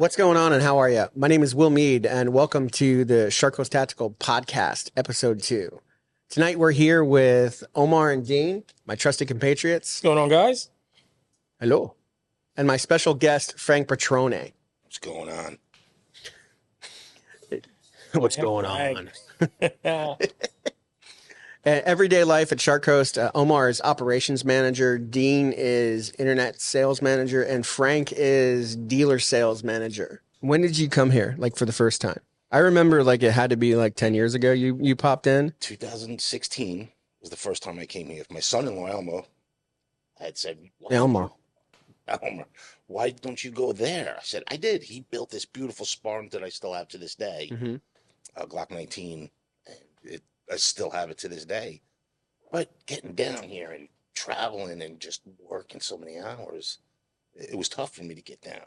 What's going on and how are you? My name is Will Mead and welcome to the Shark Coast Tactical Podcast, Episode 2. Tonight we're here with Omar and Dean, my trusted compatriots. What's going on, guys? Hello. And my special guest, Frank Petrone. What's going on? What's going on? Yeah. Everyday life at Shark Coast, Omar is operations manager, Dean is internet sales manager, and Frank is dealer sales manager. When did you come here, like for the first time? I remember like it had to be like 10 years ago you popped in. 2016 was the first time I came here. My son-in-law, Elmo, had said, Elmo. Why don't you go there? I said, I did. He built this beautiful Spartan that I still have to this day, Mm-hmm. Glock 19. I still have it to this day. But getting down here and traveling and just working so many hours, it was tough for me to get down.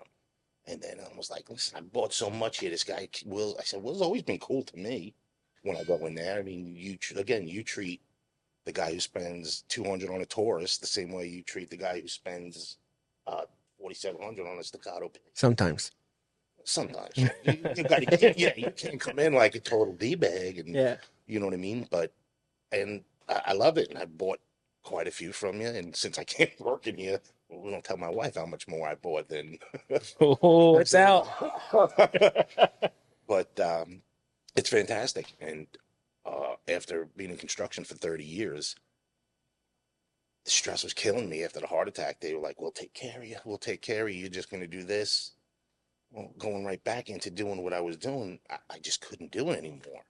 And then I was like, listen, I bought so much here. This guy, Will, I said, Will's always been cool to me when I go in there. I mean, you treat the guy who spends 200 on a Taurus the same way you treat the guy who spends 4,700 on a Staccato. Sometimes. Sometimes. You can't come in like a total D-bag. And, Yeah. You know what I mean? And I love it. And I bought quite a few from you. And since I can't work in here, we don't tell my wife how much more I bought than. Oh, it's out. But it's fantastic. And after being in construction for 30 years, the stress was killing me after the heart attack. They were like, we'll take care of you. We'll take care of you. You're just going to do this. Well, going right back into doing what I was doing, I just couldn't do it anymore.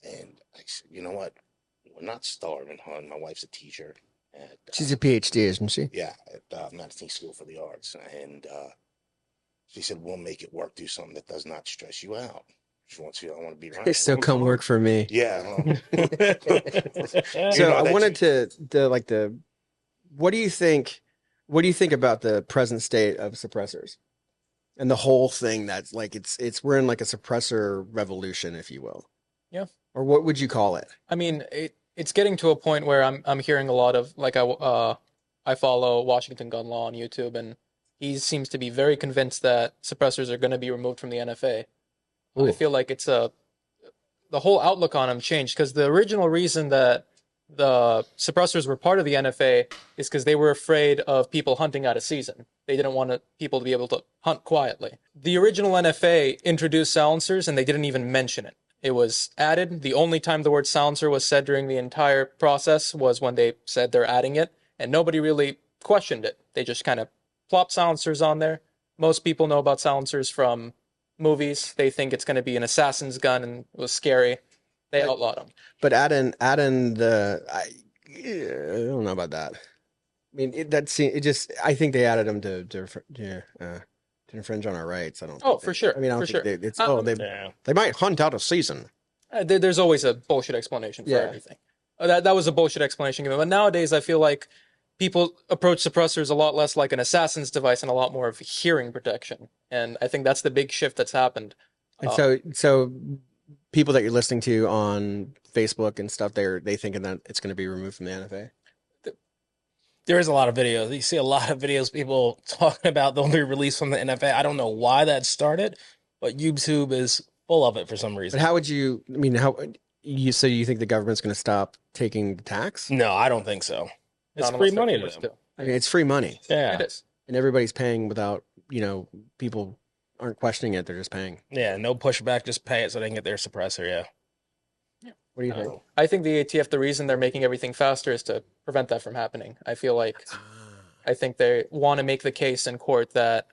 And I said, you know what? We're not starving, hon. My wife's a teacher. She's a PhD, isn't she? Yeah, at Madison School for the Arts. And she said, we'll make it work. Do something that does not stress you out. She wants you. I want to be right. So come work for me. Yeah. So I wanted to what do you think about the present state of suppressors and the whole thing that's like we're in like a suppressor revolution, if you will. Yeah. Or what would you call it? I mean, it's getting to a point where I'm hearing a lot of like I follow Washington Gun Law on YouTube, and he seems to be very convinced that suppressors are going to be removed from the NFA. Ooh. I feel like the whole outlook on them changed because the original reason that the suppressors were part of the NFA is because they were afraid of people hunting out of season. They didn't want people to be able to hunt quietly. The original NFA introduced silencers, and they didn't even mention it. It was added. The only time the word silencer was said during the entire process was when they said they're adding it, and nobody really questioned it. They just kind of plopped silencers on there. Most people know about silencers from movies. They think it's going to be an assassin's gun, and it was scary. They outlawed them. But add in I don't know about that. I mean, I think they added them to infringe on our rights. I don't. Oh, for sure. I mean, I don't for think sure. they might hunt out of season. There's always a bullshit explanation for Yeah. everything. That was a bullshit explanation given. But nowadays, I feel like people approach suppressors a lot less like an assassin's device and a lot more of hearing protection. And I think that's the big shift that's happened. And so people that you're listening to on Facebook and stuff, they thinking that it's going to be removed from the NFA. There is a lot of videos. You see a lot of videos people talking about they'll be released from the NFA. I don't know why that started, but YouTube is full of it for some reason. But how would you? I mean, you think the government's going to stop taking the tax? No, I don't think so. It's Not free unless money they're to forced them. I mean, it's free money, Yeah. It is. and everybody's paying without people aren't questioning it; they're just paying. Yeah, no pushback, just pay it so they can get their suppressor, yeah. What do you think? I think the ATF, the reason they're making everything faster is to prevent that from happening. I feel like I think they want to make the case in court that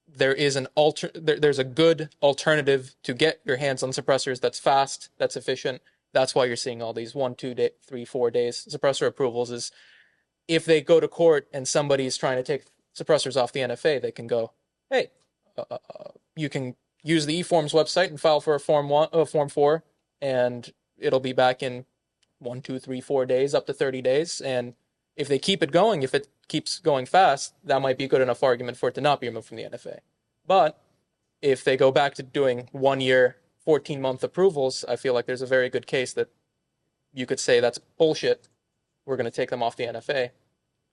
there's a good alternative to get your hands on suppressors that's fast, that's efficient. That's why you're seeing all these 1, 2, 3, 4 days suppressor approvals. Is if they go to court and somebody's trying to take suppressors off the NFA, they can go, hey, you can use the eForms website and file for a Form 4, and it'll be back in 1, 2, 3, 4 days, up to 30 days. And if they keep it going, if it keeps going fast, that might be a good enough argument for it to not be removed from the NFA. But if they go back to doing 1 year, 14-month approvals, I feel like there's a very good case that you could say that's bullshit. We're going to take them off the NFA.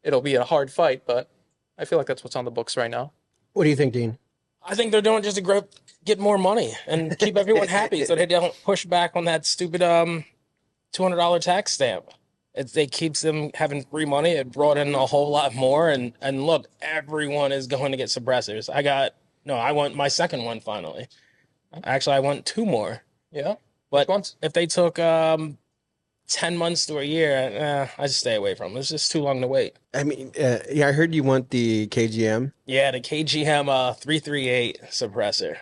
It'll be a hard fight, but I feel like that's what's on the books right now. What do you think, Dean? I think they're doing it just to get more money and keep everyone happy, so they don't push back on that stupid $200 tax stamp. It keeps them having free money. It brought in a whole lot more, and look, everyone is going to get suppressors. I want my second one finally. Actually, I want two more. Yeah. But Which ones? if they took 10 months to a year, I just stay away from them. It's just too long to wait. I mean, yeah, I heard you want the KGM. Yeah, the KGM 338 suppressor.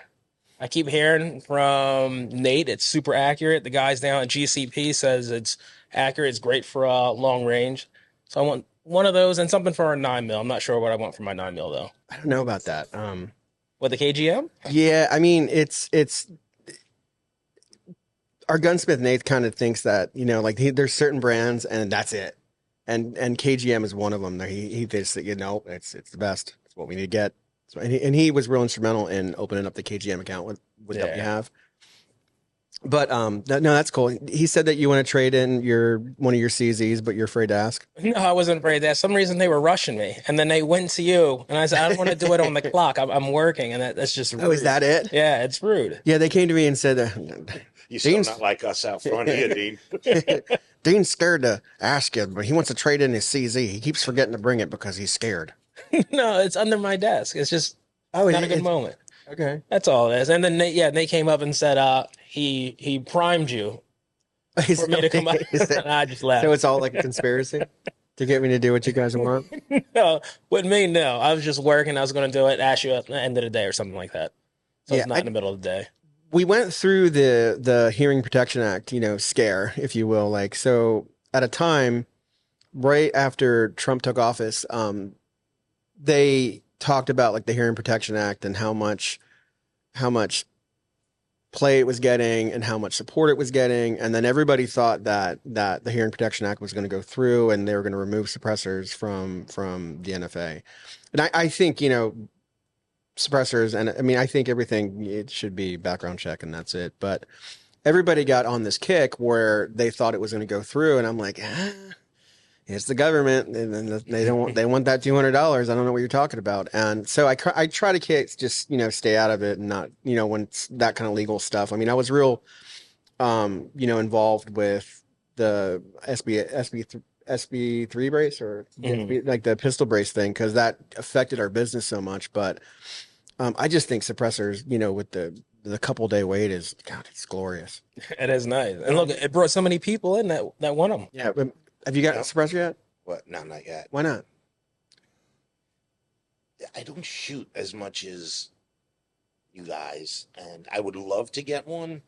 I keep hearing from Nate it's super accurate. The guys down at GCP says it's accurate. It's great for long range. So I want one of those and something for a 9 mil. I'm not sure what I want for my 9 mil though. I don't know about that. With the KGM? Yeah, I mean, it's our gunsmith Nate kind of thinks that, like there's certain brands and that's it. And KGM is one of them. He thinks that, it's the best. It's what we need to get. So, and he was real instrumental in opening up the KGM account with that we have. But no, that's cool. He said that you want to trade in one of your CZs, but you're afraid to ask. No, I wasn't afraid. For some reason they were rushing me, and then they went to you, and I said, I don't want to do it on the clock. I'm working, and that's just rude. Oh, is that it? Yeah, it's rude. Yeah, they came to me and said, You still not like us out front here, Dean. Dean's scared to ask you, but he wants to trade in his CZ. He keeps forgetting to bring it because he's scared. No, it's under my desk. It's just not a good moment. Okay. That's all it is. And then they came up and said he primed you for me to come up. And I just laughed. So it's all like a conspiracy to get me to do what you guys want? No, with me, no. I was just working. I was going to do it, ask you at the end of the day or something like that. So it's not in the middle of the day. We went through the Hearing Protection Act, scare, if you will. Like, so at a time right after Trump took office, they talked about like the Hearing Protection Act and how much play it was getting and how much support it was getting. And then everybody thought that the Hearing Protection Act was going to go through and they were going to remove suppressors from the NFA. And I think, suppressors, and I mean, I think everything, it should be background check and that's it. But everybody got on this kick where they thought it was going to go through. And I'm like, it's the government, and they want that $200. I don't know what you're talking about. And so I try to just, stay out of it and not, when it's that kind of legal stuff. I mean, I was real, involved with the SB3 brace or like the pistol brace thing, because that affected our business so much. But I just think suppressors, with the couple day wait God, it's glorious. It is nice. And look, it brought so many people in that want them. Yeah. But have you got a suppressor yet? What? No, not yet. Why not? I don't shoot as much as you guys, and I would love to get one,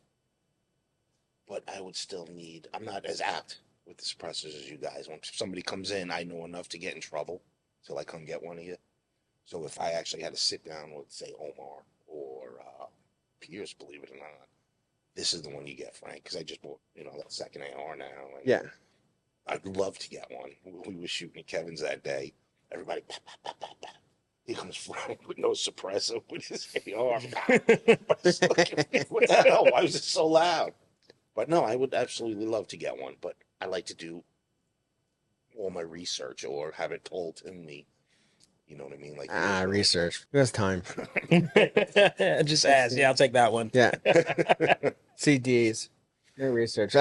but I would still need. I'm not as apt with the suppressors as you guys. When somebody comes in, I know enough to get in trouble till I come get one of you. So if I actually had to sit down with, say, Omar or Pierce, believe it or not, this is the one you get, Frank, because I just bought, that second AR now. Yeah. I'd love to get one. We were shooting at Kevin's that day. Everybody, pop, pop, pop, pop, pop. He comes Frank with no suppressor with his AR. What the hell? Why was it so loud? But no, I would absolutely love to get one. But I like to do all my research or have it told to me. You know what I mean? Like research. Who has time? Just ask. Yeah, I'll take that one. Yeah. CDs. No research.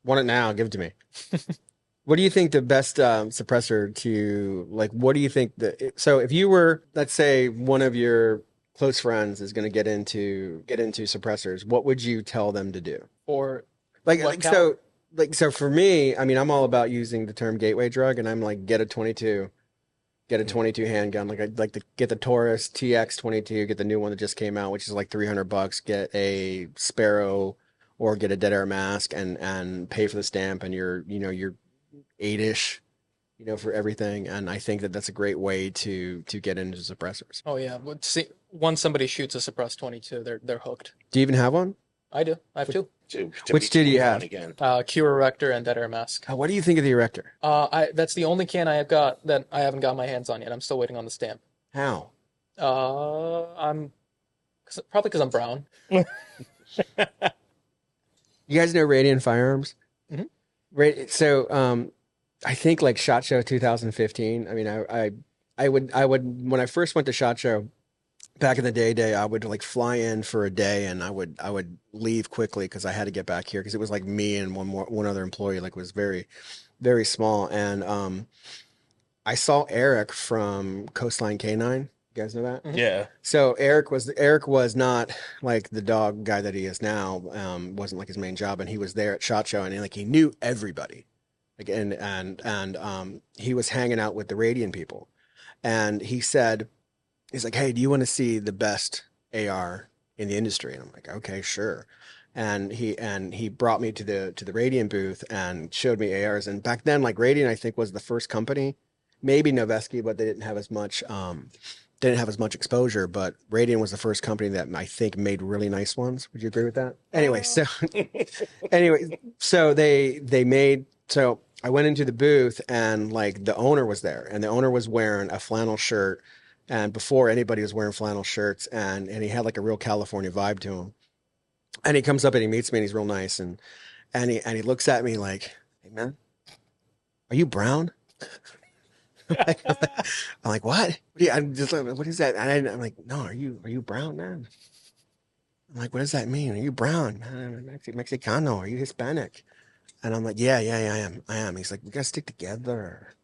Want it now? Give it to me. What do you think the best suppressor to, like, what do you think so if you were, let's say one of your close friends is going to get into suppressors, what would you tell them to do? Or so for me, I mean, I'm all about using the term gateway drug, and I'm like, get a 22 handgun. Like, I'd like to get the Taurus TX 22, get the new one that just came out, which is like $300, get a Sparrow or get a dead air mask and pay for the stamp, and you're 8-ish, for everything. And I think that's a great way to get into suppressors. Oh yeah, see, once somebody shoots a suppressed 22, they're hooked. Do you even have one? I do. I have two. Which two do you have? Again. Q Erector and Dead Air Mask. What do you think of the Erector? That's the only can I have got that I haven't got my hands on yet. I'm still waiting on the stamp. How? Probably because I'm brown. You guys know Radiant Firearms? Mm-hmm. So, I think like SHOT Show 2015. I mean, I would when I first went to SHOT Show, back in the day, I would like fly in for a day and I would leave quickly because I had to get back here because it was like me and one other employee, like it was very, very small. And I saw Eric from Coastline K9. You guys know that? Yeah. So Eric was not like the dog guy that he is now. Wasn't like his main job, and he was there at SHOT Show, and like he knew everybody. Like and he was hanging out with the Radian people, and he's like, hey, do you want to see the best AR in the industry? And I'm like, okay, sure. And he brought me to the Radian booth and showed me ARs. And back then, like Radian, I think was the first company, maybe Noveski, but they didn't have as much exposure. But Radian was the first company that I think made really nice ones. Would you agree with that? So they made so I went into the booth and like the owner was there, and the owner was wearing a flannel shirt. And before anybody was wearing flannel shirts, and he had like a real California vibe to him. And he comes up and he meets me and he's real nice, and he looks at me like, hey man, are you brown? I'm like, what? I'm just like, what is that? And I'm like, no, are you brown, man? I'm like, what does that mean? Are you brown, man? Mexicano? Are you Hispanic? And I'm like, yeah, I am. He's like, we gotta stick together.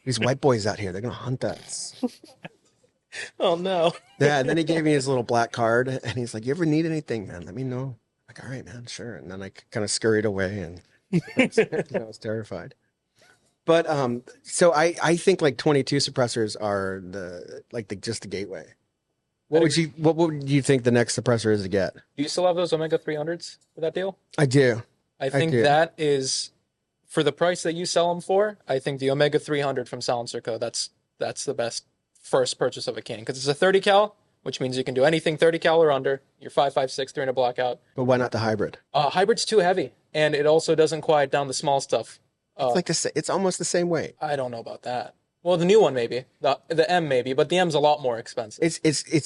These white boys out here, they're gonna hunt us. Oh no. Yeah, and then he gave me his little black card, and he's like, "You ever need anything, man? Let me know." I'm like, all right, man, sure. And then I kind of scurried away, and I was terrified. But so I think like 22 suppressors are just the gateway. What would you think the next suppressor is to get? Do you still have those Omega 300s for that deal? I do. I think do. that is, for the price that you sell them for, I think the Omega 300 from Silencer Co. That's the best first purchase of a can, because it's a 30 cal, which means you can do anything 30 cal or under. You're 5.56, 300 blackout. But why not the hybrid? Hybrid's too heavy, and it also doesn't quiet down the small stuff. It's almost the same weight. I don't know about that. Well, the new one maybe, the M maybe, but the M's a lot more expensive. It's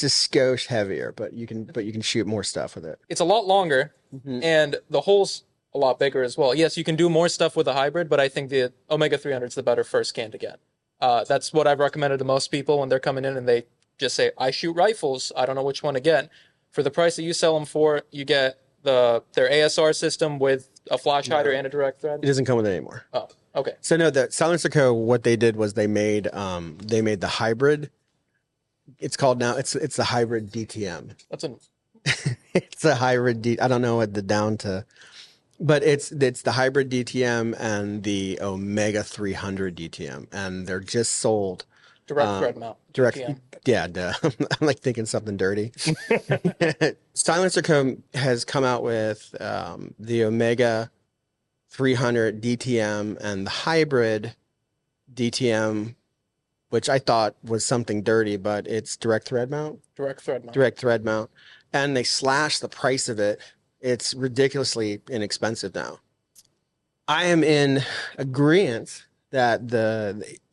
a skosh heavier, but you can shoot more stuff with it. It's a lot longer, and the hole's a lot bigger as well. Yes, you can do more stuff with a hybrid, but I think the Omega 300 is the better first can to get. That's what I've recommended to most people when they're coming in and they just say, I shoot rifles, I don't know which one to get. For the price that you sell them for, you get their ASR system with a flash hider and a direct thread. It doesn't come with it anymore. Oh, okay. So no, the Silencer Co. What they did was they made the hybrid. It's called now. It's the hybrid DTM. It's a hybrid I don't know what the down to, but it's the hybrid DTM and the Omega 300 DTM, and they're just sold. Direct thread mount. Direct, DTM. yeah. I'm like thinking something dirty. Silencer Co. has come out with the Omega 300 DTM and the hybrid DTM, which I thought was something dirty, but it's direct thread mount. Direct thread mount. Direct thread mount, and they slashed the price of it. It's ridiculously inexpensive now. I am in agreement that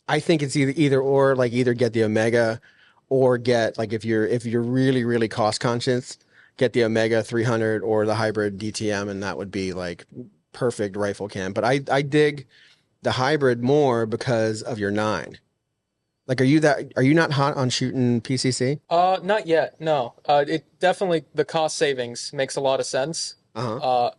I think it's either or, like either get the Omega or get, like if you're really, really cost conscious, get the Omega 300 or the hybrid DTM, and that would be like perfect rifle cam. But I dig the hybrid more because of your 9. Like, are you not hot on shooting PCC? Not yet. No. It definitely, the cost savings makes a lot of sense. I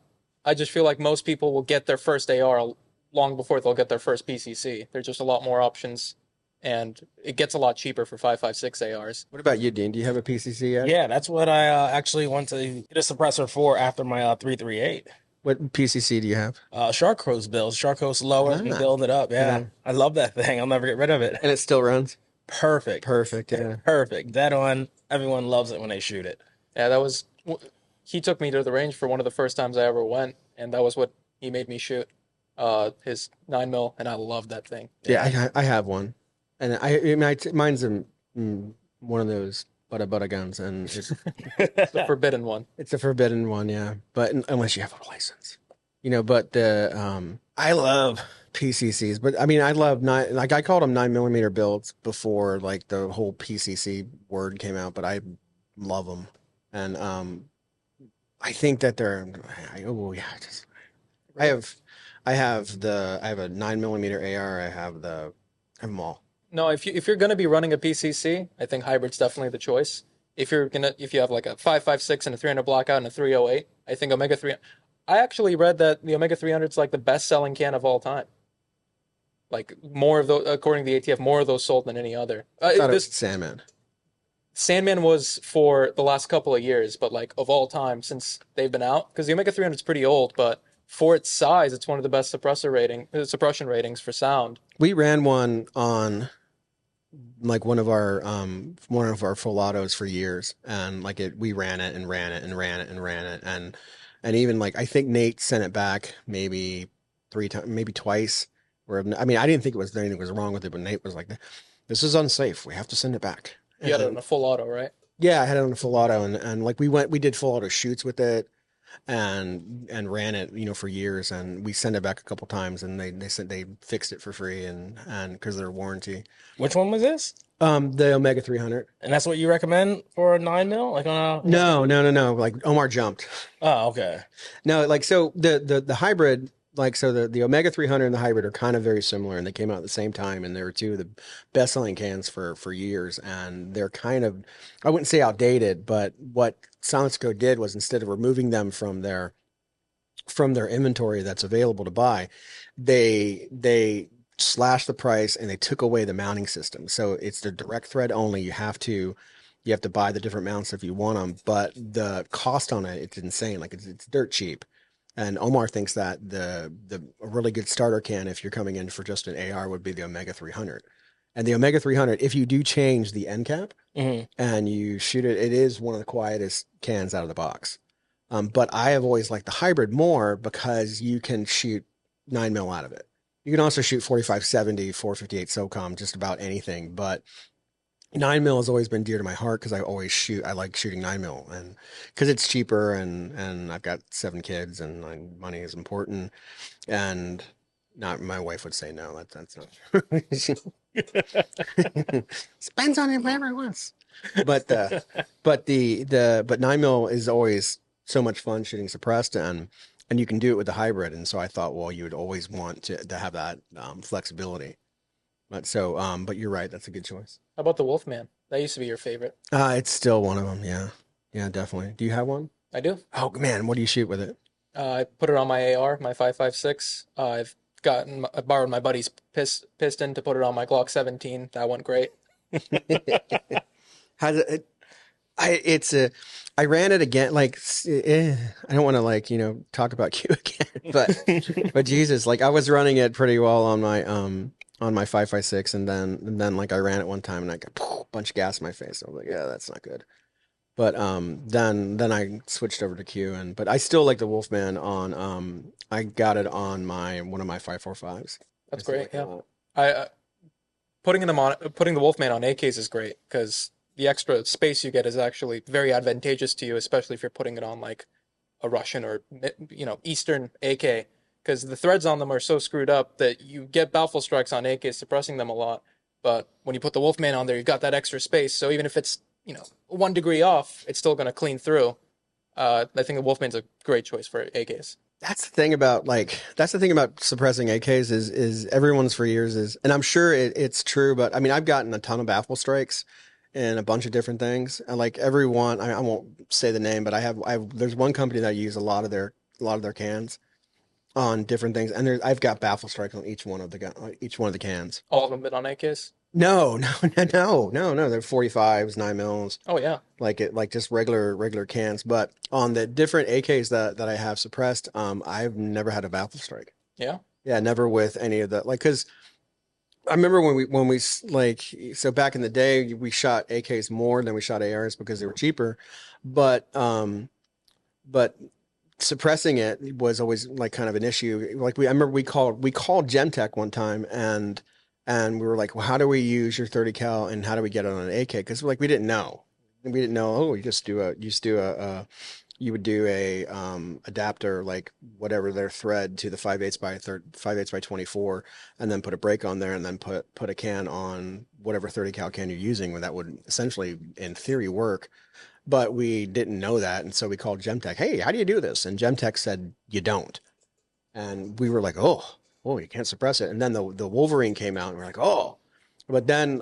just feel like most people will get their first AR long before they'll get their first PCC. There's just a lot more options, and it gets a lot cheaper for 5.56 ARs. What about you, Dean? Do you have a PCC yet? Yeah, that's what I actually went to get a suppressor for after my 338. What PCC do you have? Shark Coast build. Shark Coast lower and build it up. Yeah. I love that thing. I'll never get rid of it. And it still runs? Perfect. Perfect, yeah. Perfect. That on. Everyone loves it when they shoot it. Yeah, he took me to the range for one of the first times I ever went, and that was what he made me shoot. His 9mm, and I love that thing. Yeah, I have one, and mine's one of those butter guns, and it's the forbidden one. It's a forbidden one, yeah. But unless you have a license, But I love PCCs, but I mean, I love I called them 9mm builds before like the whole PCC word came out, but I love them, and I think that I have a 9mm AR. I have them all. No, if you're going to be running a PCC, I think hybrid's definitely the choice. if you have like a 5.56 and a 300 blackout and a 308, I think Omega 3. I actually read that the Omega 300 is like the best selling can of all time. Like more of those, according to the ATF, more of those sold than any other. I thought it was This Sandman. Sandman was for the last couple of years, but like of all time since they've been out, because the Omega 300 is pretty old, but for its size, it's one of the best suppression ratings for sound. We ran one on like one of our full autos for years, and like we ran it and ran it and ran it and ran it, and even like I think Nate sent it back maybe 3 times, maybe twice. Where I mean, I didn't think it was anything was wrong with it, but Nate was like, "This is unsafe. We have to send it back." You had it on And a full auto, right? yeah, I had it on a full auto, and like we did full auto shoots with it, and ran it, for years, and we sent it back a couple times, and they said they fixed it for free, and because of their warranty. Which one was this? The Omega 300. And that's what you recommend for a 9 mil? Like on a No. Like Omar jumped. Oh, okay. No, like so the hybrid, like so the Omega 300 and the hybrid are kind of very similar, and they came out at the same time, and they were two of the best selling cans for years, and they're kind of, I wouldn't say outdated, but what Silenceco did was instead of removing them from their inventory that's available to buy, they slashed the price and they took away the mounting system. So it's the direct thread only. You have to buy the different mounts if you want them, but the cost on it's insane. Like it's dirt cheap. And Omar thinks that a really good starter can, if you're coming in for just an AR, would be the Omega 300. And the Omega 300, if you do change the end cap Hmm. and you shoot it, it is one of the quietest cans out of the box. But I have always liked the hybrid more because you can shoot 9 mil out of it. You can also shoot 45-70, 458 SOCOM, just about anything. But 9 mil has always been dear to my heart because I like shooting 9 mil, and because it's cheaper, and I've got 7 kids, and money is important. And not my wife would say no, that's not true. She spends on it wherever it wants. But but 9 mil is always so much fun shooting suppressed, and you can do it with the hybrid. And so I thought, well, you would always want to have that flexibility. But you're right, that's a good choice. How about the Wolfman? That used to be your favorite. It's still one of them. Yeah, yeah, definitely. Do you have one? I do. Oh man, what do you shoot with it? I put it on my AR, my 5.56. I borrowed my buddy's piston to put it on my Glock 17. That went great. How does it? I ran it again. Like, I don't want to talk about Q again, but Jesus, like I was running it pretty well on my 5.56, and then like I ran it one time and I got a bunch of gas in my face. I was like, yeah, that's not good. But then I switched over to Q, but I still like the Wolfman on I got it on one of my 5.45s. That's I still great. like it a Yeah. lot. Putting the Wolfman on AKs is great because the extra space you get is actually very advantageous to you, especially if you're putting it on like a Russian or Eastern AK, because the threads on them are so screwed up that you get baffle strikes on AKs suppressing them a lot. But when you put the Wolfman on there, you've got that extra space. So even if it's 1 degree off, it's still going to clean through. I think the Wolfman's a great choice for AKs. That's the thing about suppressing AKs is everyone's for years and I'm sure it's true, but I mean I've gotten a ton of baffle strikes and a bunch of different things, and like everyone, I won't say the name, but there's one company that I use a lot of their cans on different things, and I've got baffle strikes on each one of the cans. All of them been on AKs? No. They're 45s, 9 mils, Oh yeah. like just regular cans. But on the different AKs that I have suppressed, I've never had a baffle strike. Yeah. Yeah, never with any of the because I remember when we so back in the day we shot AKs more than we shot ARs because they were cheaper, but suppressing it was always like kind of an issue. Like I remember we called Gemtech one time, and we were like, well, how do we use your 30 cal and how do we get it on an AK? Because like we didn't know. Oh, you would do a adapter, like whatever their thread to the 5/8 by 24, and then put a break on there, and then put a can on whatever 30 cal can you're using, when that would essentially in theory work. But we didn't know that, and so we called Gemtech. Hey, how do you do this? And Gemtech said you don't. And we were like, oh, you can't suppress it. And then the Wolverine came out, and we're like, oh. But then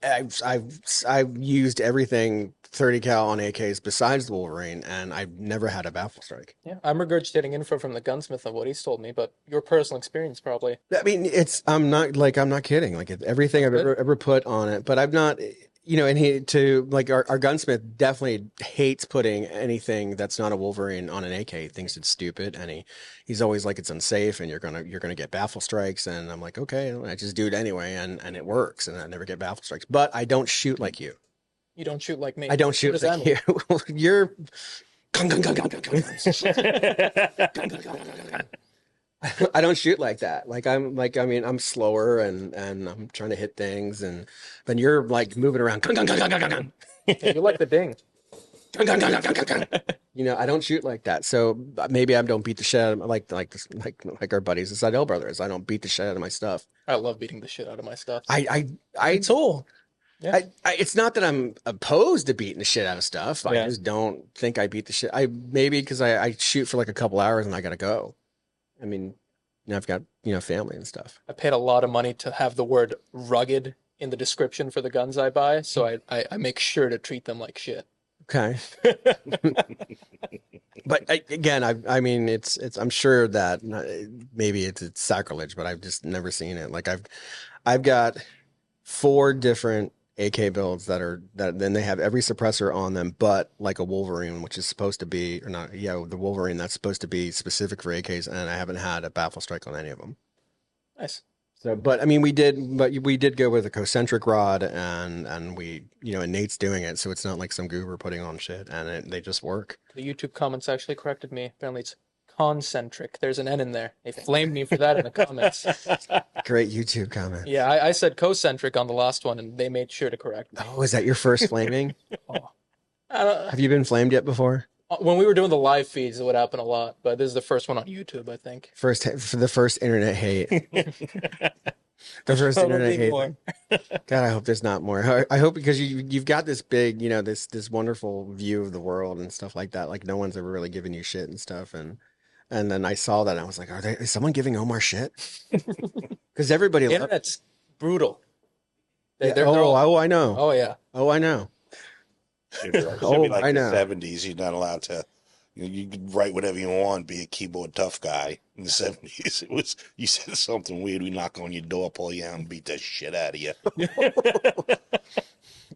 I've used everything 30 cal on AKs besides the Wolverine, and I've never had a baffle strike. Yeah, I'm regurgitating info from the gunsmith of what he's told me, but your personal experience probably. I mean, I'm not kidding. Like everything I've Good. ever put on it, but I've not, and our gunsmith definitely hates putting anything that's not a Wolverine on an AK. He thinks it's stupid, and he's always like it's unsafe, and you're gonna get baffle strikes. And I'm like, okay, I just do it anyway, and it works, and I never get baffle strikes. But I don't shoot like you. You don't shoot like me. I don't What shoot does that like mean? you. You're. I don't shoot like that. I mean, I'm slower and I'm trying to hit things but you're like moving around. Yeah, you like the ding. I don't shoot like that. So maybe I don't beat the shit out of like our buddies, the Seidel brothers. I don't beat the shit out of my stuff. I love beating the shit out of my stuff. I Tool. Yeah. it's not that I'm opposed to beating the shit out of stuff. I Yeah. just don't think I beat the shit. Maybe because I shoot for like a couple hours and I gotta go. I mean, I've got, family and stuff. I paid a lot of money to have the word rugged in the description for the guns I buy, so I make sure to treat them like shit. Okay. But again, I mean, I'm sure that maybe it's sacrilege, but I've just never seen it. Like I've got 4 different AK builds that then they have every suppressor on them, but like a Wolverine, which is supposed to be, or not, yeah, the Wolverine that's supposed to be specific for AKs, and I haven't had a baffle strike on any of them. Nice. So, but I mean, we did go with a concentric rod, and we, and Nate's doing it, so it's not like some goober putting on shit, and they just work. The YouTube comments actually corrected me. Apparently it's concentric. There's an N in there. They flamed me for that in the comments. Great YouTube comment. Yeah, I said concentric on the last one, and they made sure to correct me. Oh, is that your first flaming? I don't, Have you been flamed yet before? when we were doing the live feeds, it would happen a lot, but this is the first one on YouTube, I think. For the first internet hate. The first internet hate. More. God, I hope there's not more. I hope because you've got this big, this wonderful view of the world and stuff like that. Like no one's ever really given you shit and stuff. And then I saw that and I was like, is someone giving Omar shit? Because everybody The internet's brutal. They're oh, all, I know. oh yeah. Oh, I know. Should be like I know. the 70s. You're not allowed to. You could write whatever you want, be a keyboard tough guy. In the 70s, it was you said something weird, we knock on your door, pull you out, and beat the shit out of you.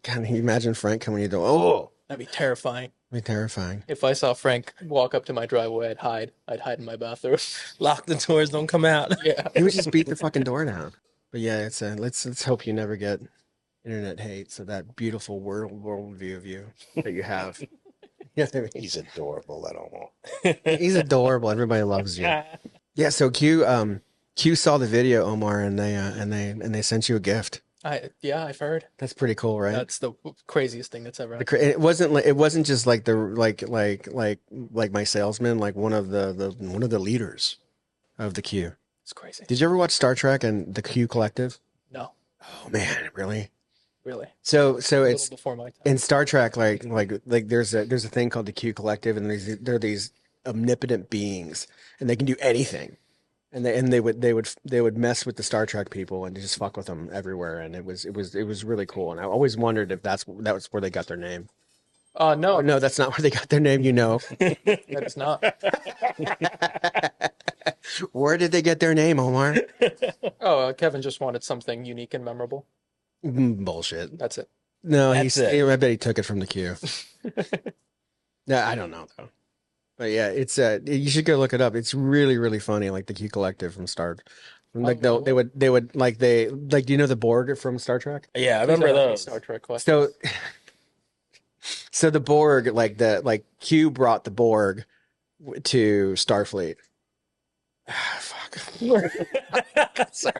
Can you imagine Frank coming to your door? Oh, That'd be terrifying. that'd be terrifying. If I saw Frank walk up to my driveway, I'd hide. I'd hide in my bathroom. Lock the doors, don't come out. Yeah. He would just beat the fucking door down. But yeah, it's let's hope you never get internet hate. So that beautiful world view of you that you have. You know what I mean? He's adorable, that Omar. He's adorable. Everybody loves you. Yeah. So Q saw the video, Omar, and they sent you a gift. I've heard. That's pretty cool, right? That's the craziest thing that's ever happened. It wasn't just like like my salesman, like one of the leaders of the Q. It's crazy. Did you ever watch Star Trek and the Q Collective? No, Oh man, really? really. So A it's little before my time. in Star Trek, like there's a thing called the Q Collective, and there are these omnipotent beings, and they can do anything, and they would mess with the Star Trek people and just fuck with them everywhere, and it was really cool, and I always wondered if that was where they got their name. No, Oh, no, that's not where they got their name. that is not. Where did they get their name, Omar? Oh, Kevin just wanted something unique and memorable. Bullshit. That's it. No, That's it. I bet he took it from the Q. No, I don't know though. But yeah, it's you should go look it up. It's really, really funny. Like the Q Collective from Star. Like Oh, they would do you know the Borg from Star Trek? Yeah, I Please remember don't have any those. Star Trek questions. So the Borg, like Q brought the Borg to Starfleet. Ah, fuck. Sorry.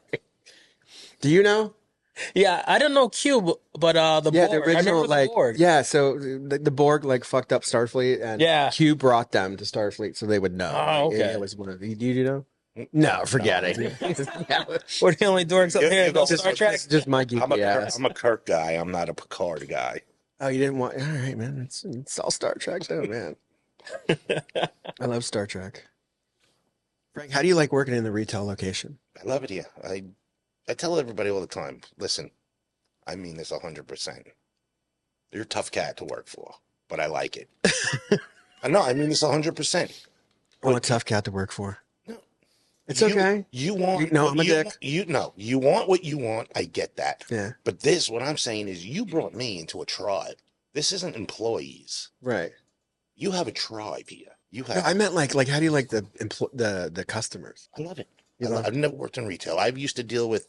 Do you know? Yeah, I don't know Q, but the Yeah, Borg. the I original, remember the Borg. yeah. So the Borg fucked up Starfleet, and Yeah. Q brought them to Starfleet so they would know. Oh, okay. It was one of the. Do you know? No, forget it. We're the only dorks up Yeah, here yeah, that know just- Star Trek. Just my geeky ass. I'm a Kirk guy. I'm not a Picard guy. Oh, you didn't want? All right, man. It's all Star Trek, though, man. I love Star Trek. Frank, how do you like working in the retail location? I love it here. I tell everybody all the time, listen, I mean this 100%. You're a tough cat to work for, but I like it. No, I mean this 100%. I'm a tough cat to work for. No, It's okay. You want You know, what I'm a you dick. you know you want what you want. I get that. Yeah. But this, what I'm saying is, you brought me into a tribe. This isn't employees. Right. You have a tribe here. You No, have. I meant like how do you like the customers? I love it. You love I've never worked in retail. I've used to deal with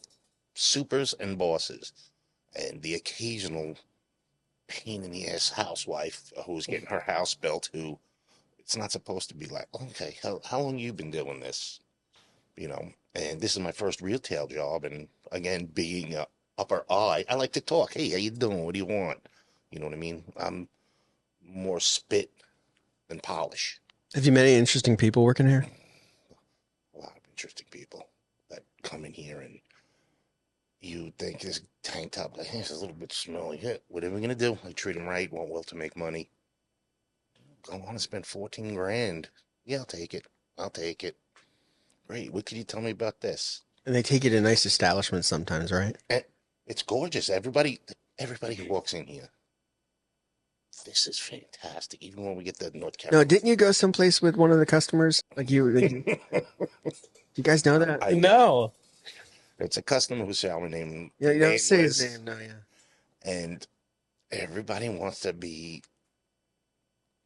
supers and bosses, and the occasional pain in the ass housewife who's getting her house built. Who it's not supposed to be like. Okay, how long you been doing this? You know, and this is my first retail job, and again, being a upper eye, I like to talk. Hey, how you doing? What do you want? You know what I mean? I'm more spit than polish. Have you met any interesting people working here? A lot of interesting people that come in here, and you think this tank top, like, hey, it's a little bit smelly. Yeah, what are we gonna do? I treat them right, want well to make money. Go on and spend 14 grand. Yeah, I'll take it. I'll take it. Great. What can you tell me about this? And they take you to nice establishments sometimes, right? And it's gorgeous. Everybody who walks in here, this is fantastic. Even when we get to North No, Carolina. didn't you go someplace with one of the customers? You guys know that? No. It's a customer who shall remain Yeah, you don't say his nameless, name. No, yeah. and everybody wants to be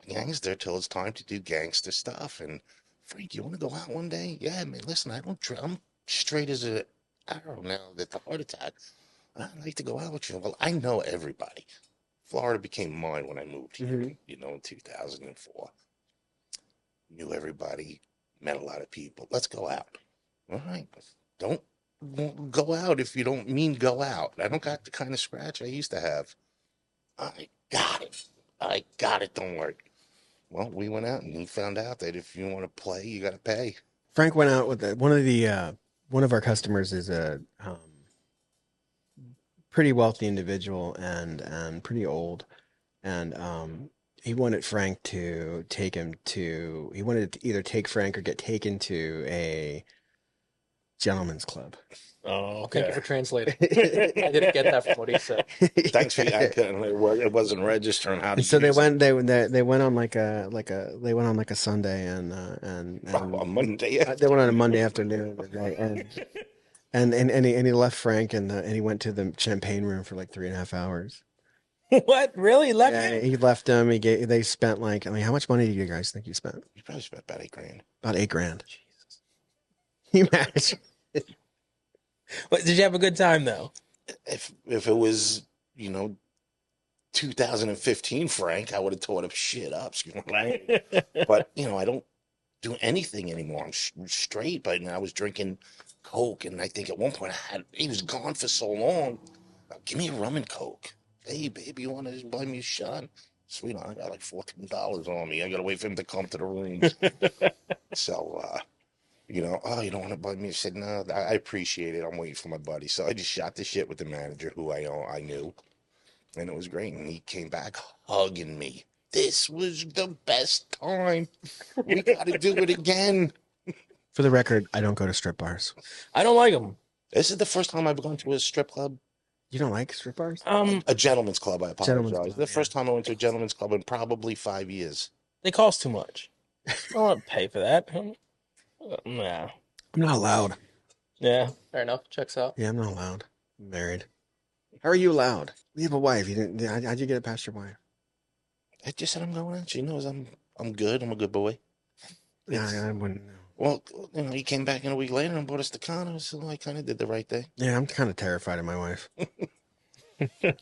gangster till it's time to do gangster stuff. And Frank, you want to go out one day? Yeah, man. Listen, I'm straight as an arrow now. That the heart attack. I'd like to go out with you. Well, I know everybody. Florida became mine when I moved here. Mhm. You know, in 2004. Knew everybody. Met a lot of people. Let's go out. All right. Don't go out if you don't mean go out. I don't got the kind of scratch I used to have. I got it. I got it. Don't worry. Well, we went out and he found out that if you want to play, you got to pay. Frank went out with one of our customers is a pretty wealthy individual and pretty old, and he wanted Frank to take him to. He wanted to either take Frank or get taken to a gentleman's club. Oh, Thank you okay. for translating. I didn't get that from what he said. Thanks for I couldn't, it wasn't registering how to And so they use it. went. They went on they went on like a Sunday and On Monday. they went on a Monday afternoon and he left Frank and he went to the champagne room for like 3.5 hours. What? Really? Left Yeah, him? he left them. They spent like, I mean, how much money do you guys think you spent? You probably spent about 8 grand. About 8 grand. Jesus. You imagine? But did you have a good time though? If it was, 2015 Frank, I would have tore him shit up. Excuse my language. But, I don't do anything anymore. I'm straight, but I was drinking Coke, and I think at one point he was gone for so long. Give me a rum and Coke. Hey, baby, you want to just buy me a shot? Sweetheart, I got like $14 on me. I got to wait for him to come to the room. So, oh, you don't want to buy me? I said, no, I appreciate it. I'm waiting for my buddy. So I just shot the shit with the manager who I knew. And it was great. And he came back hugging me. This was the best time. We got to do it again. For the record, I don't go to strip bars. I don't like them. This is the first time I've gone to a strip club. You don't like strip bars? A gentleman's club, I apologize. Gentleman's club, The first time I went to a gentleman's club in probably 5 years. They cost too much. I don't want to pay for that. Nah. I'm not allowed. Yeah. Fair enough. Checks out. Yeah, I'm not allowed. I'm married. How are you allowed? You have a wife. You didn't. How'd you get it past your wife? I just said I'm going out. She knows I'm good. I'm a good boy. Yeah, I wouldn't know. Well, he came back in a week later and bought us the condo, so I kind of did the right thing. Yeah, I'm kind of terrified of my wife.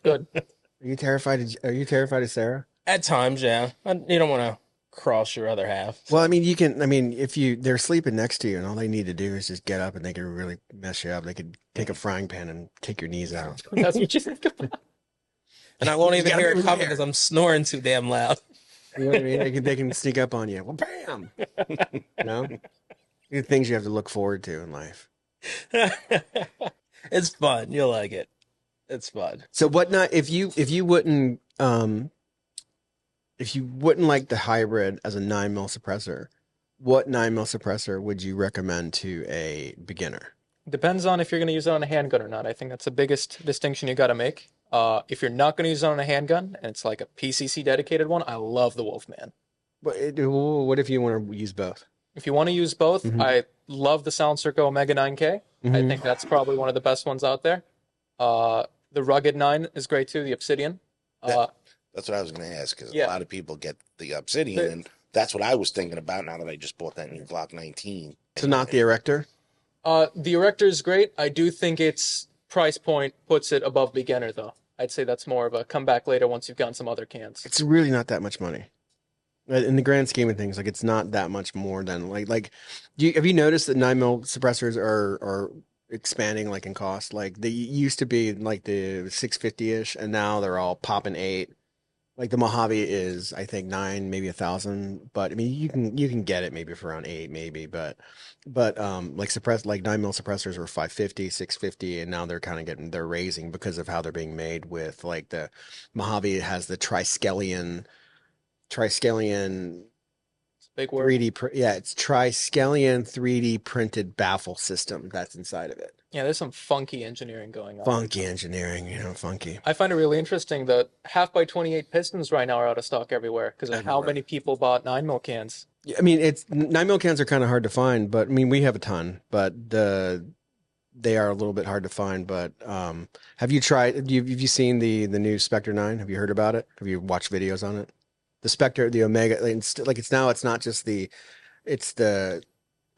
Good. Are you terrified? Are you terrified of Sarah? At times, yeah. You don't want to cross your other half. Well, I mean, you can. I mean, if they're sleeping next to you, and all they need to do is just get up, and they can really mess you up. They could take a frying pan and take your knees out. That's what you think about. And I won't even gotta hear it move coming here. because I'm snoring too damn loud. You know what I mean? They can sneak up on you. Well, bam. No, the things you have to look forward to in life. It's fun. You'll like it. It's fun. So what not if you wouldn't like the hybrid as a 9mm suppressor, what 9mm suppressor would you recommend to a beginner? Depends on if you're going to use it on a handgun or not. I think that's the biggest distinction you got to make. If you're not going to use it on a handgun and it's like a PCC dedicated one, I love the Wolfman. What if you want to use both? If you want to use both, Mhm. I love the Sound Circle Omega 9K. I Mhm. think that's probably one of the best ones out there. The Rugged 9 is great too, the Obsidian. That's what I was going to ask, because a Yeah. lot of people get the Obsidian, and that's what I was thinking about now that I just bought that new Glock 19. So not the Erector? The Erector is great. I do think its price point puts it above beginner, though. I'd say that's more of a comeback later once you've gotten some other cans. It's really not that much money. In the grand scheme of things, like it's not that much more than have you noticed that 9mm suppressors are expanding like in cost? Like they used to be like the 650-ish, and now they're all popping 8. Like the Mojave is, I think 9, maybe 1,000, but I mean you can get it maybe for around 8, maybe, but like 9mm suppressors were 550, 650, and now they're raising because of how they're being made with like the Mojave has the Triskelion Big word. 3D, yeah, it's Triskelion 3D printed baffle system that's inside of it. Yeah, there's some funky engineering going on. Funky engineering, funky. I find it really interesting that half by 28 pistons right now are out of stock everywhere because of how Everywhere. many people bought 9mm cans. I mean, it's 9mm cans are kind of hard to find, but I mean, we have a ton, but they are a little bit hard to find. But have you seen the new Spectre 9? Have you heard about it? Have you watched videos on it? The Spectre, the Omega, it's not just it's the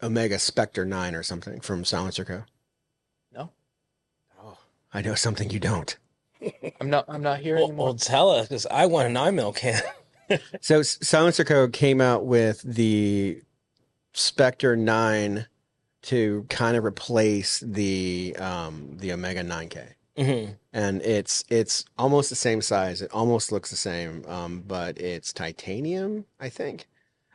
Omega Spectre 9 or something from Silencer Co. No, Oh, I know something you don't. I'm not here anymore. Well, tell us, because I want a 9mm can. So Silencer Co. came out with the Spectre 9 to kind of replace the Omega 9K. Mm-hmm. And it's almost the same size. It almost looks the same, but it's titanium, I think,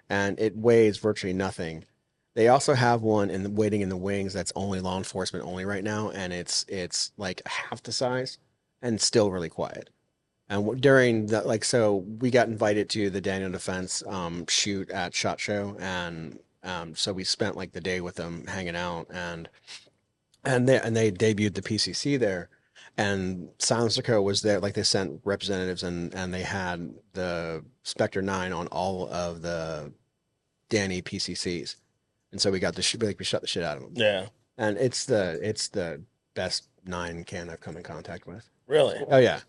and it weighs virtually nothing. They also have one waiting in the wings that's only law enforcement only right now, and it's like half the size and still really quiet. And during the so we got invited to the Daniel Defense shoot at SHOT Show, and so we spent like the day with them hanging out, and they debuted the PCC there. And Silencer Co. was there, like they sent representatives, and they had the Spectre 9 on all of the Danny PCCs, and so we got we shut the shit out of them. Yeah. And it's the best 9 can I've come in contact with. Really? Oh yeah,